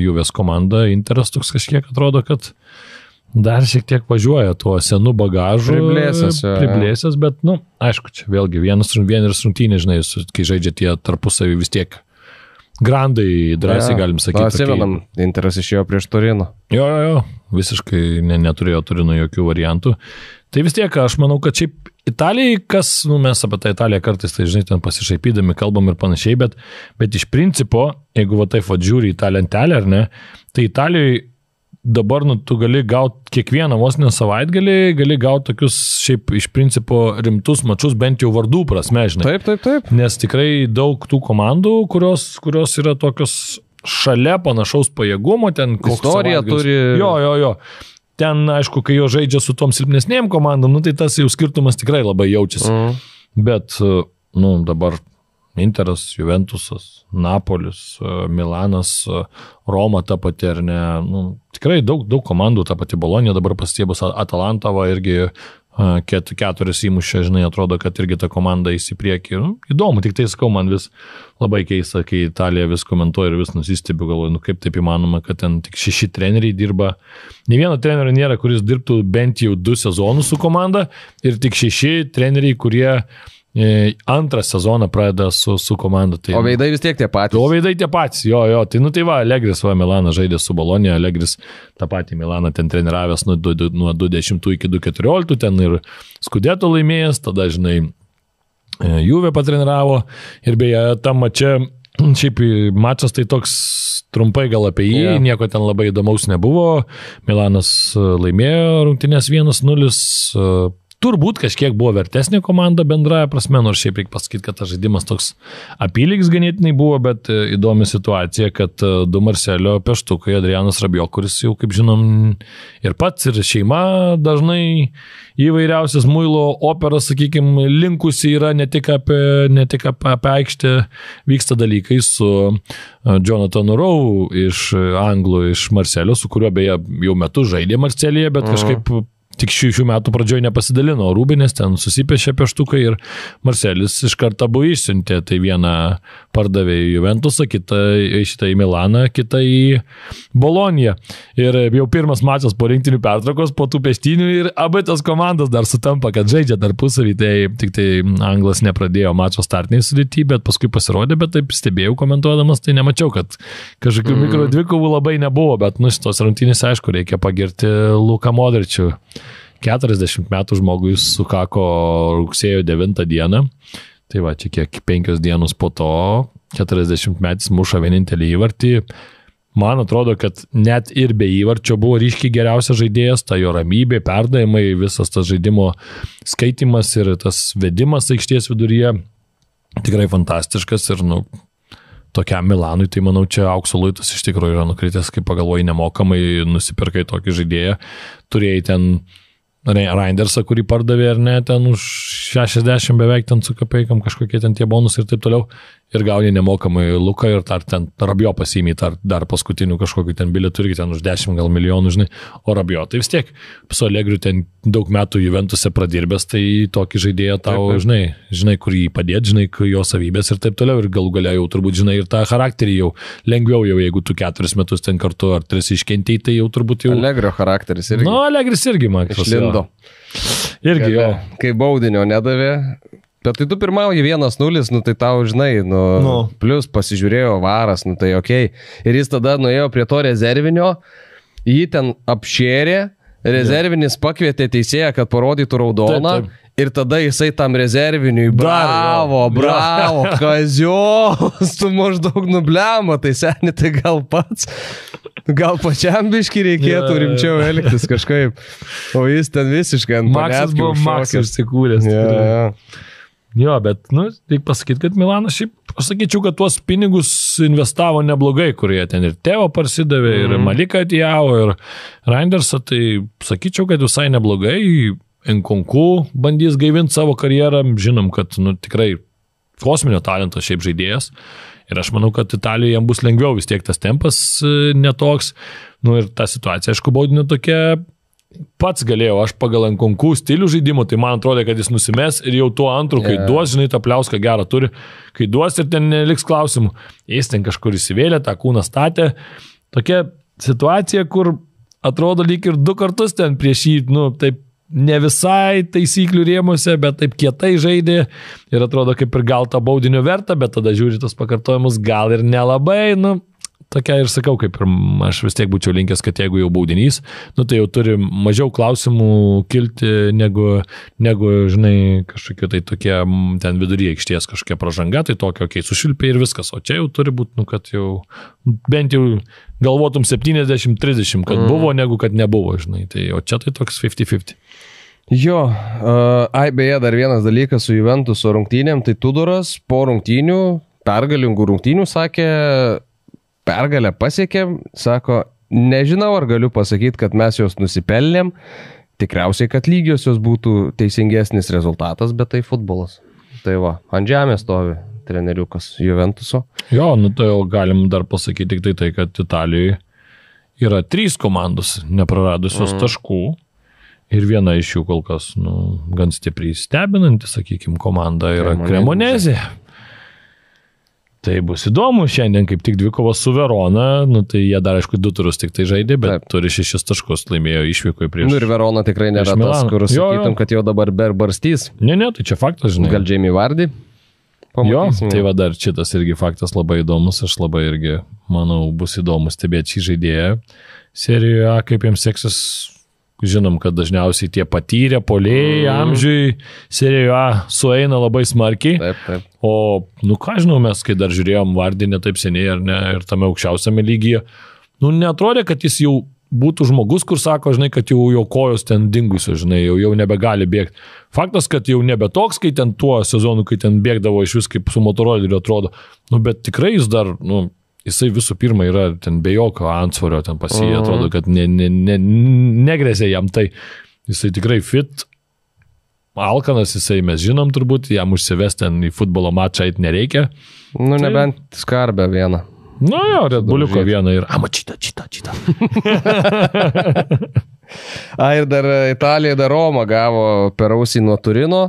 Juves komanda, Interas toks kažkiek atrodo, kad dar šiek tiek važiuoja tuo senu bagažu. Priblėsęs, bet, aišku, čia vėlgi vienas rungtynė, žinai, kai žaidžia tie tarpusavį vis tiek grandai, drąsiai galim sakyti. Atsimenam, Interas išėjo prieš Torino. Jo, visiškai neturėjo Torino jokių variantų. Tai vis tiek, aš manau, kad šiaip Italijai, mes apie tą Italiją kartais, tai žinai, ten pasišaipydami kalbam ir panašiai, bet iš principo, jeigu taip žiūri į tą lentelę, ar ne, tai Italijoje dabar tu gali gauti kiekvieną vos ne savaitgalį, gali gauti tokius šiaip iš principo rimtus mačus, bent jau vardų prasme, žinai. Taip. Nes tikrai daug tų komandų, kurios yra tokios šalia panašaus pajėgumo, ten istorija turi. Jo. Ten, aišku, kai jo žaidžia su tom silpnesnėm komandom, tai tas jau skirtumas tikrai labai jaučiasi. Bet, dabar Interas, Juventusas, Napolis, Milanas, Roma ta pati, ar ne, tikrai daug komandų, ta pati Bolonija dabar pasiebus, Atalantava irgi 4 įmušė, žinai, atrodo, kad irgi ta komanda įsipriekė. Įdomu, tik tai sakau, man vis labai keista, kai Italija vis komentuoja ir vis nusistebiu, galvoju, kaip taip įmanoma, kad ten tik 6 treneriai dirba. Ne vieno trenerio nėra, kuris dirbtų bent jau 2 sezonus su komanda ir tik 6 treneriai, kurie antrą sezoną pradeda su komanda. Tai, o veidai vis tiek tie patys. O veidai tie patys, jo. Tai va, Allegris Milaną žaidė su Bolonija, Allegris tą patį Milaną ten treniravęs nuo 20 iki 2014, ten ir Scudetto laimėjęs, tada, žinai, Juve patreniravo ir beje, tam mače, šiaip mačas tai toks trumpai gal apie jį, nieko ten labai įdomaus nebuvo, Milanas laimėjo rungtynės 1-0, turbūt kažkiek buvo vertesnė komanda bendraja prasme, nors šiaip reikia pasakyti, kad tas žaidimas toks apylygs ganėtinai buvo, bet įdomi situacija, kad 2 Marselio peštukai, Adrianas Rabiot, kuris jau, kaip žinom, ir pats, ir šeima dažnai įvairiausias muilo operas, sakykime, linkusi yra ne tik apie aikštę, vyksta dalykai su Jonathanu Rowe iš Anglų, iš Marselio, su kuriuo beje jau metu žaidė Marselyje, bet kažkaip tik šių metų pradžioje nepasidalino, Rūbinės ten susipešė peštukai ir Marselis iš karto buvo išsiuntė, tai vieną pardavė į Juventusą, kitą į Milaną, kitą į Boloniją. Ir jau pirmas mačas po rinktinių pertraukos, po tų peštynių ir abi tas komandas dar sutampa, kad žaidžia tarpusavį, tai tik tai Anglas nepradėjo mačo startiniai sudėti, bet paskui pasirodė, bet taip stebėjau komentuodamas, tai nemačiau, kad kažkokių mikro dvikovų labai nebuvo, bet šitos rungtynės, aišku, reikia pagirti Luką Modričių. 40 metų žmogui sukako rugsėjo 9 dieną, tai va, čia kiek 5 dienos po to, 40 metais muša vienintelį įvartį. Man atrodo, kad net ir be įvarčio buvo ryškiai geriausias žaidėjas, ta jo ramybė, perdavimai, visas tas žaidimo skaitimas ir tas vedimas aikštės viduryje tikrai fantastiškas ir, tokiam Milanui, tai manau, čia aukso luitas iš tikrųjų yra nukritęs, kai pagalvoji nemokamai, nusipirkai tokį žaidėją, turėjai ten Reindersą, kurį pardavė ar ne, ten už 60 beveik ten su kapeikam, kažkokie ten tie bonus ir taip toliau, ir gauni nemokamai Luką ir ten Rabiot pasiėmė dar paskutinių kažkokių ten bilietų irgi ten už 10 gal milijonų, žinai, o Rabiot, tai vis tiek su Allegriu ten daug metų Juventuse pradirbęs, tai tokį žaidėją tau, žinai, kur jį padėti, žinai, jo savybės ir taip toliau, ir galų galia jau turbūt, žinai, ir tą charakterį jau lengviau jau, jeigu tu 4 metus ten kartu ar 3 iškentėjai, tai jau turbūt jau... Allegrio charakteris irgi. Allegris irgi, man išlindo. Irgi jo. Kai baudinio nedavė, bet tai tu pirmauji 1-0, tai tau, žinai, plus pasižiūrėjo Varas, tai okei. Ir jis tada nuėjo prie to rezervinio, jį ten apšėrė, rezervinis pakvietė teisėją, kad parodytų raudoną. Taip. Ir tada jisai tam rezerviniui, bravo, Kazios, tu maždaug nublemo, tai seni, tai gal pačiam biškį reikėtų rimčiau elgtis kažkaip. O jis ten visiškai ant manęs buvo Maksas įsikūręs. Jo, bet, reikia pasakyti, kad Milanas šiaip, aš sakyčiau, kad tuos pinigus investavo neblogai, kurie ten ir Teo parsidavė, ir Malika atėjavo, ir Reindersą, tai sakyčiau, kad visai neblogai. Nkunku bandys gaivinti savo karjerą, žinom, kad tikrai kosminio talento šiaip žaidėjas ir aš manau, kad Italijoje jam bus lengviau, vis tiek tas tempas netoks, ir ta situacija, aišku, baudinė tokia, pats galėjau, aš pagal Nkunku stilių žaidimo, tai man atrodo, kad jis nusimes ir jau tuo antru, kai duos, žinai, tą pliauską gerą turi, kai duos ir ten neliks klausimų, jis ten kažkur įsivėlė, tą kūną statė, tokia situacija, kur atrodo lyg ir 2 kartus ten prieš jį, taip, ne visai taisyklių rėmuose, bet taip kietai žaidė ir atrodo kaip ir gal tą baudinio verta, bet tada žiūri tos pakartojimus gal ir nelabai, tokia ir sakau, kaip ir aš vis tiek būčiau linkęs, kad jeigu jau baudinys, nu tai jau turi mažiau klausimų kilti, negu žinai, kažkokie tai tokie ten viduryje aikštės kažkokia pražanga, tai tokia, okei, sušilpė ir viskas, o čia jau turi būti, nu kad jau bent jau galvotum 70-30, kad buvo, negu kad nebuvo, žinai, tai o čia tai toks 50-50. Jo, beje, dar vienas dalykas su Juventuso rungtynėm, tai Tudoras po rungtynių, pergalingų rungtynių, sakė, pergalę pasiekėm, sako, nežinau, ar galiu pasakyti, kad mes jos nusipelnėm, tikriausiai, kad lygios jos būtų teisingesnis rezultatas, bet tai futbolas. Tai va, ant žemės stovi treneriukas Juventuso. Jo, nu tai jau galim dar pasakyti tik tai, kad Italijoje yra 3 komandos nepraradusios taškų. Ir viena iš jų kol kas, nu, gan stipriai stebinanti, sakykime, komanda yra Cremonezė. Tai bus įdomu, šiandien kaip tik dvikovas su Verona, nu, tai jie dar, aišku, 2 turus tik tai žaidė, bet turi 6 taškus, laimėjo išvykoje prieš. Nu ir Verona tikrai nėra tas, kur sakytum, kad jau dabar barstys. Ne, tai čia faktas, žinai. Gal Jamie Vardy? Jo, tai va dar šitas irgi faktas labai įdomus, aš labai irgi, manau, bus įdomu stebėti šį žaidėją serijoje, kaip jiems seksis. Žinom, kad dažniausiai tie patyrę polėjai amžiui serijoje A sueina labai smarkiai. Taip. O, nu ką žinau, mes, kai dar žiūrėjom Vardį ne taip seniai ar ne, ir tame aukščiausiame lygyje, nu netrodė, kad jis jau būtų žmogus, kur sako, žinai, kad jau kojos ten dingusios, žinai, jau nebegali bėgti. Faktas, kad jau nebe toks, kai ten tuo sezonu, kai ten bėgdavo iš vis kaip su motoroleriu atrodo, nu bet tikrai jis dar, nu, jisai visų pirma yra ten be jokio antsvorio, ten pasijai, atrodo, kad negrėsė jam tai. Jisai tikrai fit, alkanas jisai, mes žinom turbūt, jam užsivest ten į futbolo mačą eit nereikia. Nu, tai... nebent skarbę vieną. Nu jo, Red Bulliuko vieną ir... Čita. Ir dar Italija, dar Roma gavo per ausį nuo Turino.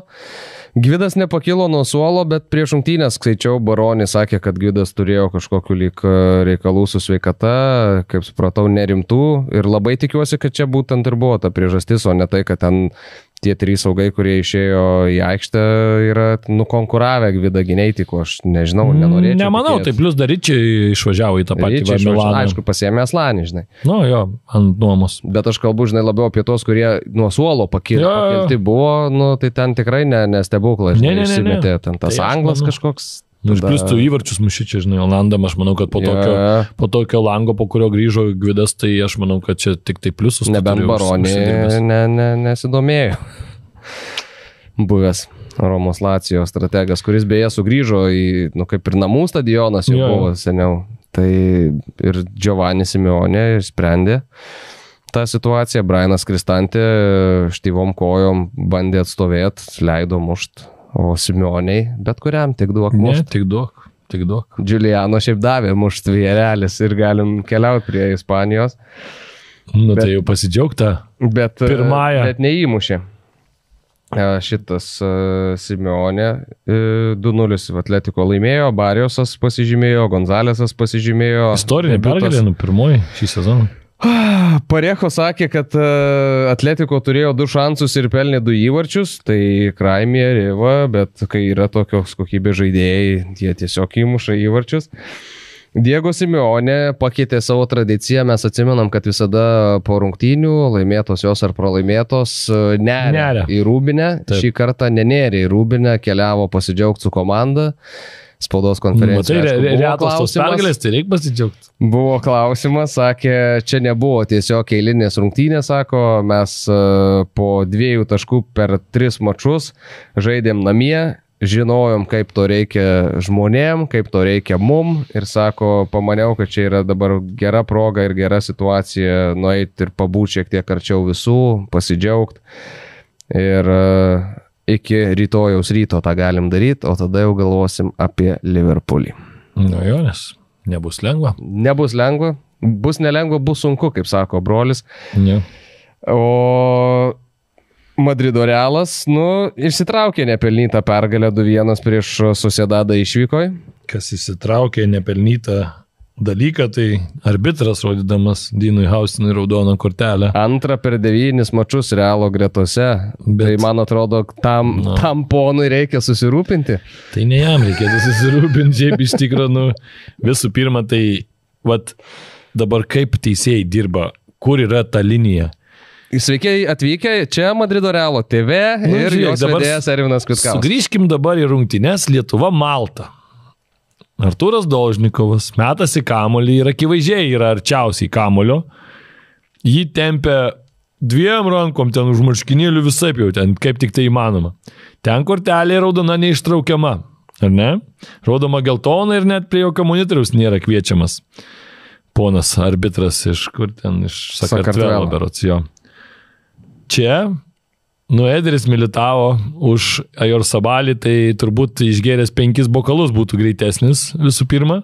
Gvidas nepakilo nuo suolo, bet prieš rungtynės skaičiau, Baroni sakė, kad Gvidas turėjo kažkokiu lyg reikalų su sveikata, kaip supratau, nerimtų ir labai tikiuosi, kad čia būtent ir buvo ta priežastis, o ne tai, kad ten tie 3 saugai, kurie išėjo į aikštę, yra nukonkuravę Gvidą gynėjai, ko aš nežinau, nenorėčiau. Nemanau, tai plus dar Ričiai išvažiavo į tą patį Milaną. Aišku, pasiėmė Aslanį, žinai. Nu jo, ant nuomos. Bet aš kalbu, žinai, labiau apie tos, kurie nuo suolo pakilti buvo, nu, tai ten tikrai nestebukla, žinai, išsimetė ten tas tai anglas kažkoks. Nu, ir plus tu įvarčius mušičia, žinai, Olandam, aš manau, kad po tokio lango, po kurio grįžo Gvidas, tai aš manau, kad čia tik tai pliusus. Nebent Baronį nesidomėjo. Buvęs Romos Lazio strategas, kuris beje sugrįžo į, nu, kaip ir namų stadionas jau buvo seniau. Tai ir Giovanni Simeone sprendė tą situaciją. Brianas Cristante štyvom kojom bandė atstovėti, leido mušt. O Simeoniai, bet kuriam, tik duok mušt. Ne, tik duok. Giuliano šiaip davė mušt Villarrealis ir galim keliauti prie Ispanijos. Nu, bet, tai jau pasidžiaugta pirmąją. Bet neįmušė. Šitas Simeone 2-0 Atletiko laimėjo, Barriosas pasižymėjo, Gonzalesas pasižymėjo. Istorinė pergalė, pirmoji šį sezoną. Parejo sakė, kad Atletiko turėjo 2 šansus ir pelnė 2 įvarčius, tai Kraimė, Riva, bet kai yra tokios kokybės žaidėjai, jie tiesiog įmuša įvarčius. Diego Simeone pakeitė savo tradiciją, mes atsimenam, kad visada po rungtynių, laimėtos jos ar pralaimėtos, neria į Rūbinę. Taip. Šį kartą nenėrė į Rūbinę, keliavo pasidžiaugti su komanda. Spaudos konferencija. Tai retos tos pergalės, tai reikia pasidžiaugti. Buvo klausimas, sakė, čia nebuvo tiesiog eilinės rungtynės, sako, mes po 2 taškų per 3 mačus žaidėm namie, žinojom, kaip to reikia žmonėm, kaip to reikia mum ir sako, pamaniau, kad čia yra dabar gera proga ir gera situacija nueiti ir pabūti šiek tiek arčiau visų, pasidžiaugti. Ir iki rytojaus ryto tą galim daryti, o tada jau galvosim apie Liverpoolį. Nu jo, nes nebus lengva. Nebus lengva. Bus nelengva, bus sunku, kaip sako brolis. Ja. O Madrido Realas, nu, išsitraukė nepelnytą pergalę 2-1 prieš Sociedadą išvykoje. Kas išsitraukė nepelnytą dalyką, tai arbitras rodydamas Dynui Hausinui raudoną kortelę. 2 per 9 mačus Realo gretose. Bet, tai man atrodo, tam ponui reikia susirūpinti. Tai ne jam reikėtų susirūpinti, šiaip iš tikrųjų, nu, visų pirma, tai vat, dabar kaip teisėjai dirba, kur yra ta linija. Sveiki atvykę, čia Madrido Realo TV ir jos vedėjas Ervinas Kvitkauskas. Sugrįžkim dabar į rungtynes Lietuva-Malta. Artūras Dolžnikovas metasi kamuolį ir akivaizdžiai yra arčiausiai kamuolio. Jį tempia 2 rankom, ten už marškinėlių visaip jau, ten kaip tik tai įmanoma. Ten kortelė raudona neištraukiama, ar ne? Raudoma geltona ir net prie jokio monitoriaus nėra kviečiamas. Ponas arbitras iš kur ten, iš Sakartvelo berods jo. Čia Ederis Militavo už Ajor Sabalį, tai turbūt išgėręs 5 bokalus būtų greitesnis visų pirma.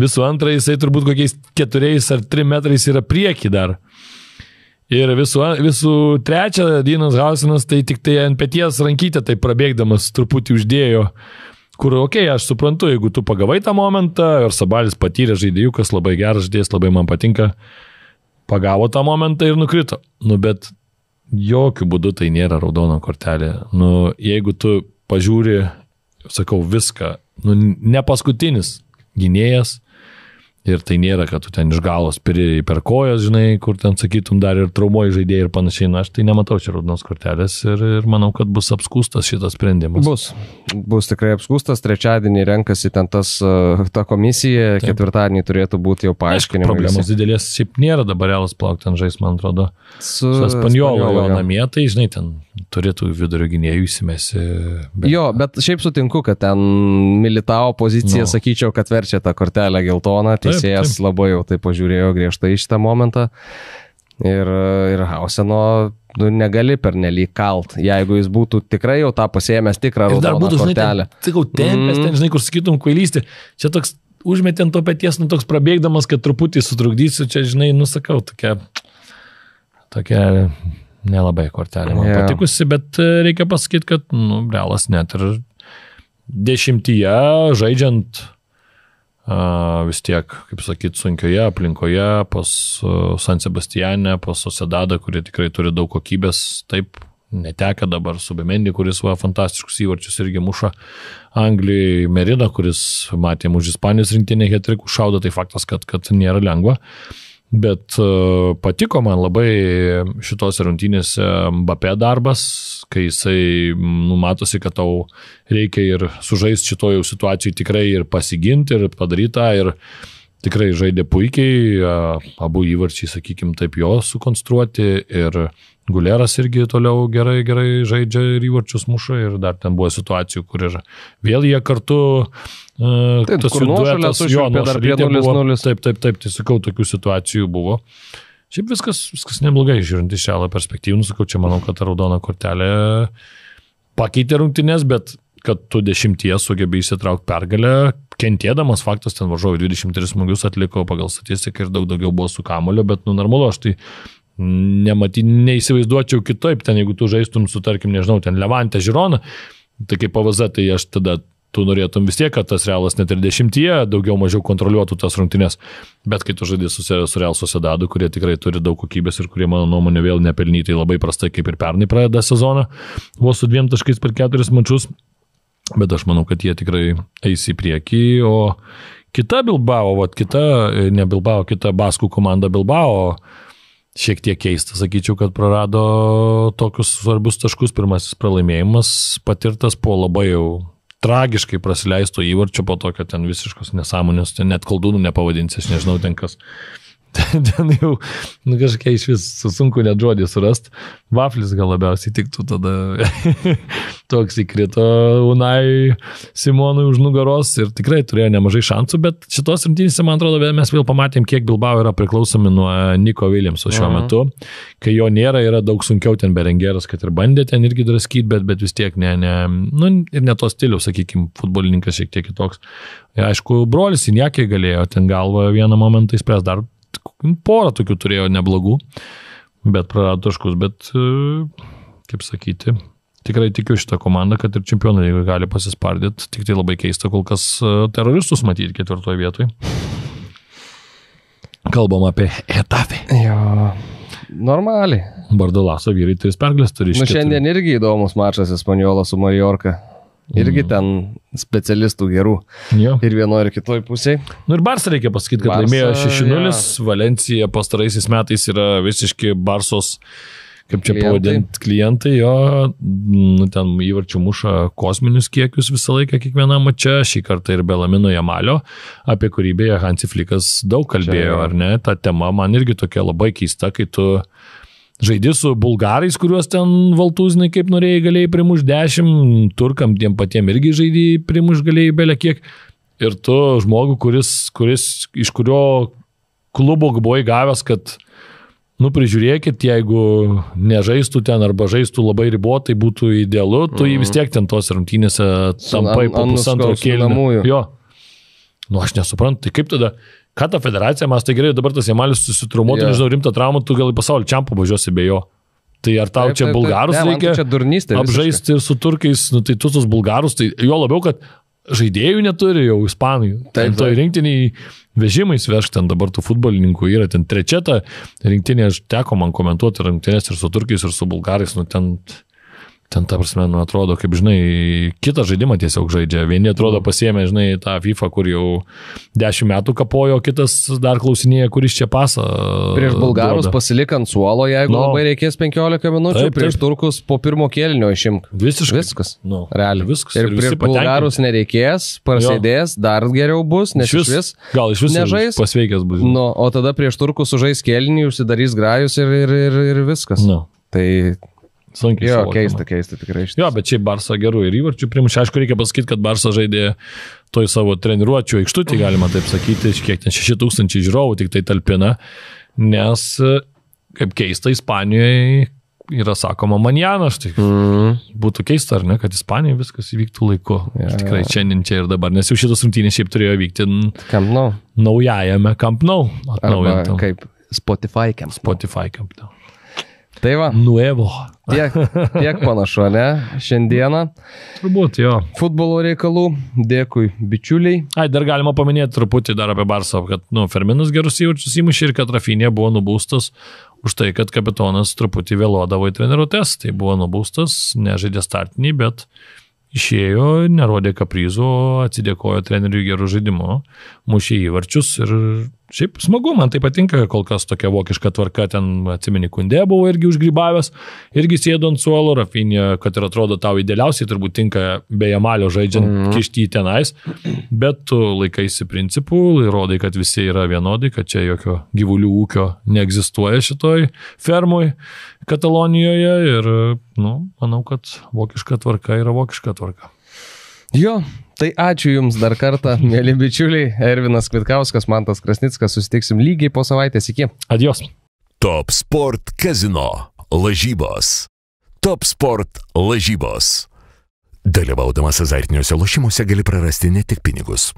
Visų antra, jisai turbūt kokiais 4 ar 3 metrais yra prieki dar. Ir visų trečia, Dynas Hausenas, tai tik tai ant peties rankytę, tai prabėgdamas truputį uždėjo. Kur, aš suprantu, jeigu tu pagavai tą momentą, Ajor Sabalis patyrė žaidėjukas, labai geras žaidėjas, labai man patinka, pagavo tą momentą ir nukrito. Bet jokių būdų tai nėra raudona kortelė. Jeigu tu pažiūri, sakau, viską, ne paskutinis gynėjas ir tai nėra, kad tu ten iš galos piri per kojas, žinai, kur ten sakytum dar ir traumoji žaidėjai ir panašiai. Aš tai nematau čia raudonos kortelės ir manau, kad bus apskūstas šitas sprendimas. Bus tikrai apskūstas, trečiadienį renkasi ten ta komisija, taip. Ketvirtadienį turėtų būti jau paaiškinimai. Problemos didelės šiaip nėra, dabar Realas plaukti ant žais, man atrodo. Su Espanjolo jo namie, tai žinai, ten turėtų vidurio gynėjų įsimesi. Bet šiaip sutinku, kad ten Militao pozicija, sakyčiau, kad verčia tą kortelę geltoną, teisėjas labai jau tai pažiūrėjo griežtai į šitą momentą ir Hauseno negali per nelyg kalt, jeigu jis būtų tikrai jau tą pasiėmęs tikrą raudoną kortelę. Tikau, tempės, ten, žinai, kur sakytum kvailystė, čia toks užmetė ant to peties, toks prabėgdamas, kad truputį sutrukdysiu, čia, žinai, nusakau, tokia nelabai kortelė man patikusi, bet reikia pasakyti, kad Realas net ir 10-tyje žaidžiant vis tiek, kaip sakyti, sunkioje aplinkoje, pas San Sebastiane, pas Sociedadą, kurie tikrai turi daug kokybės, taip neteka dabar su Bemendi, kuris fantastiškus įvarčius irgi muša Anglijai, Merida, kuris matėm už Ispanijos rinktinę hetrikų šaudo, tai faktas, kad nėra lengva. Bet patiko man labai šitos rungtynėse Mbappé darbas, kai jisai matosi, kad tau reikia ir sužaisti šitoje situacijoje tikrai ir pasiginti ir padaryti tą ir tikrai žaidė puikiai, abu įvarčiai, sakykim, taip jo sukonstruoti ir Guleras irgi toliau gerai žaidžia ir įvarčius muša ir dar ten buvo situacijų, kur ir vėl jie kartu tas jų duetas, jo, taip, tai sakau, tokių situacijų buvo. Šiaip viskas neblogai, žiūrint iš šią perspektyvų, sakau, čia manau, kad raudona kortelė pakeitė rungtynes, bet kad tu 10 sugebė įsitraukti pergalę, kentėdamas faktas, ten varžovai 23 smūgius atliko pagal statistiką ir daug daugiau buvo su kamuoliu, bet normalu, aš tai neįsivaizduočiau kitaip, ten jeigu tu žaistum su, tarkim, nežinau, ten Levante Žironą, tai kaip PVZ, tai aš tada tu norėtum vis tiek, kad tas Realas net ir 10-tyje daugiau mažiau kontroliuotų tas rungtynes, bet kai tu žaidži su Real Sociedadu, kurie tikrai turi daug kokybės ir kurie, mano nuomonė, vėl nepelnytai labai prastai, kaip ir pernai pradeda sezoną, vos su 2 taškais per 4 mačus, bet aš manau, kad jie tikrai eis į priekį, o kita Bilbao, kita Baskų komanda Bilbao, šiek tiek keista, sakyčiau, kad prarado tokius svarbius taškus, pirmasis pralaimėjimas patirtas po labai jau tragiškai prasileisto įvarčio, po to, kad ten visiškos nesąmonės, ten net koldūnų nepavadinsi, aš nežinau ten kas. Ten jau kažkai iš vis sunku net žodį surasti. Vaflis gal labiausiai tiktų tada. Toks įkrito Unai Simonui už nugaros ir tikrai turėjo nemažai šansų, bet šitos rungtynėse, man atrodo, mes vėl pamatėm, kiek Bilbao yra priklausomi nuo Nico Williamso šiuo metu. Kai jo nėra, yra daug sunkiau ten Berengeras, kad ir bandė ten irgi draskyti, bet vis tiek ir ne to stiliaus, sakykime, futbolininkas šiek tiek kitoks. Ir, aišku, brolis Injakė galėjo ten galvą vieną momentą įspręs, dar porą tokių turėjo neblogų, bet prarado taškus, bet, kaip sakyti, tikrai tikiu šitą komandą, kad ir čempionai gali pasispardyti, tik tai labai keista kol kas teroristus matyti 4 vietoje. Kalbam apie Etafę. Jo, normaliai. Bardolaso vyrai 3 pergalės turi iš 4. Šiandien irgi įdomus mačas Espaniola su Mallorca. Irgi ten specialistų gerų. Jo. Ir vienoje ir kitoje pusėje. Nu ir Barsa reikia pasakyti, kad laimėjo 6-0, Valencija pastaraisiais metais yra visiški Barsos, kaip čia pavadinti, klientai, jo, nu, ten įvarčių muša kosminius kiekius visą laiką kiekvieną mačą, šį kartą ir Belamino Jamalio, apie kurį beje Hansi Flickas daug kalbėjo, ar ne, ta tema man irgi tokia labai keista, kai tu žaidži su bulgarais, kuriuos ten valtūzinai kaip norėjai galėjai primuš 10, turkam tiem patiem irgi žaidėjai primuš galėjai belė kiek. Ir tu žmogų, kuris iš kurio klubo buvai gavęs, kad prižiūrėkit, jeigu nežaistų ten arba žaistų labai ribotai, būtų idealu, tu jį vis tiek ten tos rungtynėse tampai po pusantro kėlinio. Jo. Nu aš nesuprantu, tai kaip tada? Ką ta federacija, mes tai gerai, dabar tas Jamalis susitraumuotų, nežinau, rimtą traumą, tu gal į pasaulio čempą važiuosi be jo. Tai ar tau čia bulgarus reikia apžaisti ir su turkais, nu tai tu tos bulgarus, tai jo labiau, kad žaidėjų neturi jau ispanai. Ten to rinktiniai vežimais vežk, ten dabar tų futbolininkų yra, ten trečiata rinktinė, aš teko man komentuoti rinktinės ir su turkais, ir su bulgarais, nu ten ta prasme, nu, atrodo, kaip, žinai, kitą žaidimą tiesiog žaidžia. Vieni atrodo pasiėmė, žinai, tą FIFA, kur jau 10 metų kapojo, kitas dar klausinėja, kuris čia pasą. Prieš bulgarus pasilik ant suolo, jeigu labai reikės 15 minučių, taip, prieš turkus po pirmo kėlinio išimk. Viskas. Realiai. Viskas. Ir prieš bulgarus nereikės, prasidės, dar geriau bus, nes iš vis nežais. Pasveikęs bus. Nu, o tada prieš turkus sužais kėlinį, užsidarys grajus ir viskas. Nu. Tai... Sunkiai. Jo, keista tikrai. Jo, bet šiaip Barsa gerų ir įvarčių primušė. Aišku, reikia pasakyti, kad Barsa žaidė toj savo treniruočių aikštutį, galima taip sakyti, kiek ten 6000 žiūrovų tik tai talpina, nes kaip keista, Ispanijoje yra sakoma manjana, štai būtų keista, ar ne, kad Ispanijoje viskas įvyktų laiku. Tikrai šiandien čia ir dabar, nes jau šitas rungtynės šiaip turėjo vykti naujajame Camp Nou. Arba kaip Spotify Camp Nou. Tai va. Nuevo. Tiek panašu, ne? Šiandieną. Turbūt, jo. Futbolo reikalų. Dėkui, bičiuliai. Dar galima paminėti truputį dar apie Barsą, kad Ferminas gerus įvarčius įmušė ir kad Rafinha buvo nubaustas už tai, kad kapitonas truputį vėluodavo į treniruotes. Tai buvo nubaustas, nežaidė startinį, bet išėjo, nerodė kaprizų, atsidėkojo treneriui gerų žaidimų, mušė įvarčius ir šiaip smagu, man tai patinka, kol kas tokia vokiška tvarka, ten atsimeni Kundė buvo irgi užgrybavęs, irgi sėdo ant suolo, Rafinha, kad ir atrodo tau idealiausiai turbūt tinka be Jamalio žaidžiant kišti į tenais, bet tu laikaisi principų, įrodai, kad visi yra vienodai, kad čia jokio gyvulių ūkio neegzistuoja šitoj fermoj Katalonijoje ir, manau, kad vokiška tvarka yra vokiška tvarka. Jo, tai ačiū Jums dar kartą, mėly bičiuliai. Ervinas Kvitkauskas, Mantas Krasnickas, susitiksim lygiai po savaitės. Iki. Adios. Top Sport Casino. Lažybos. Top Sport lažybos. Dalyvaudamas azartiniuose lošimuose gali prarasti ne tik pinigus.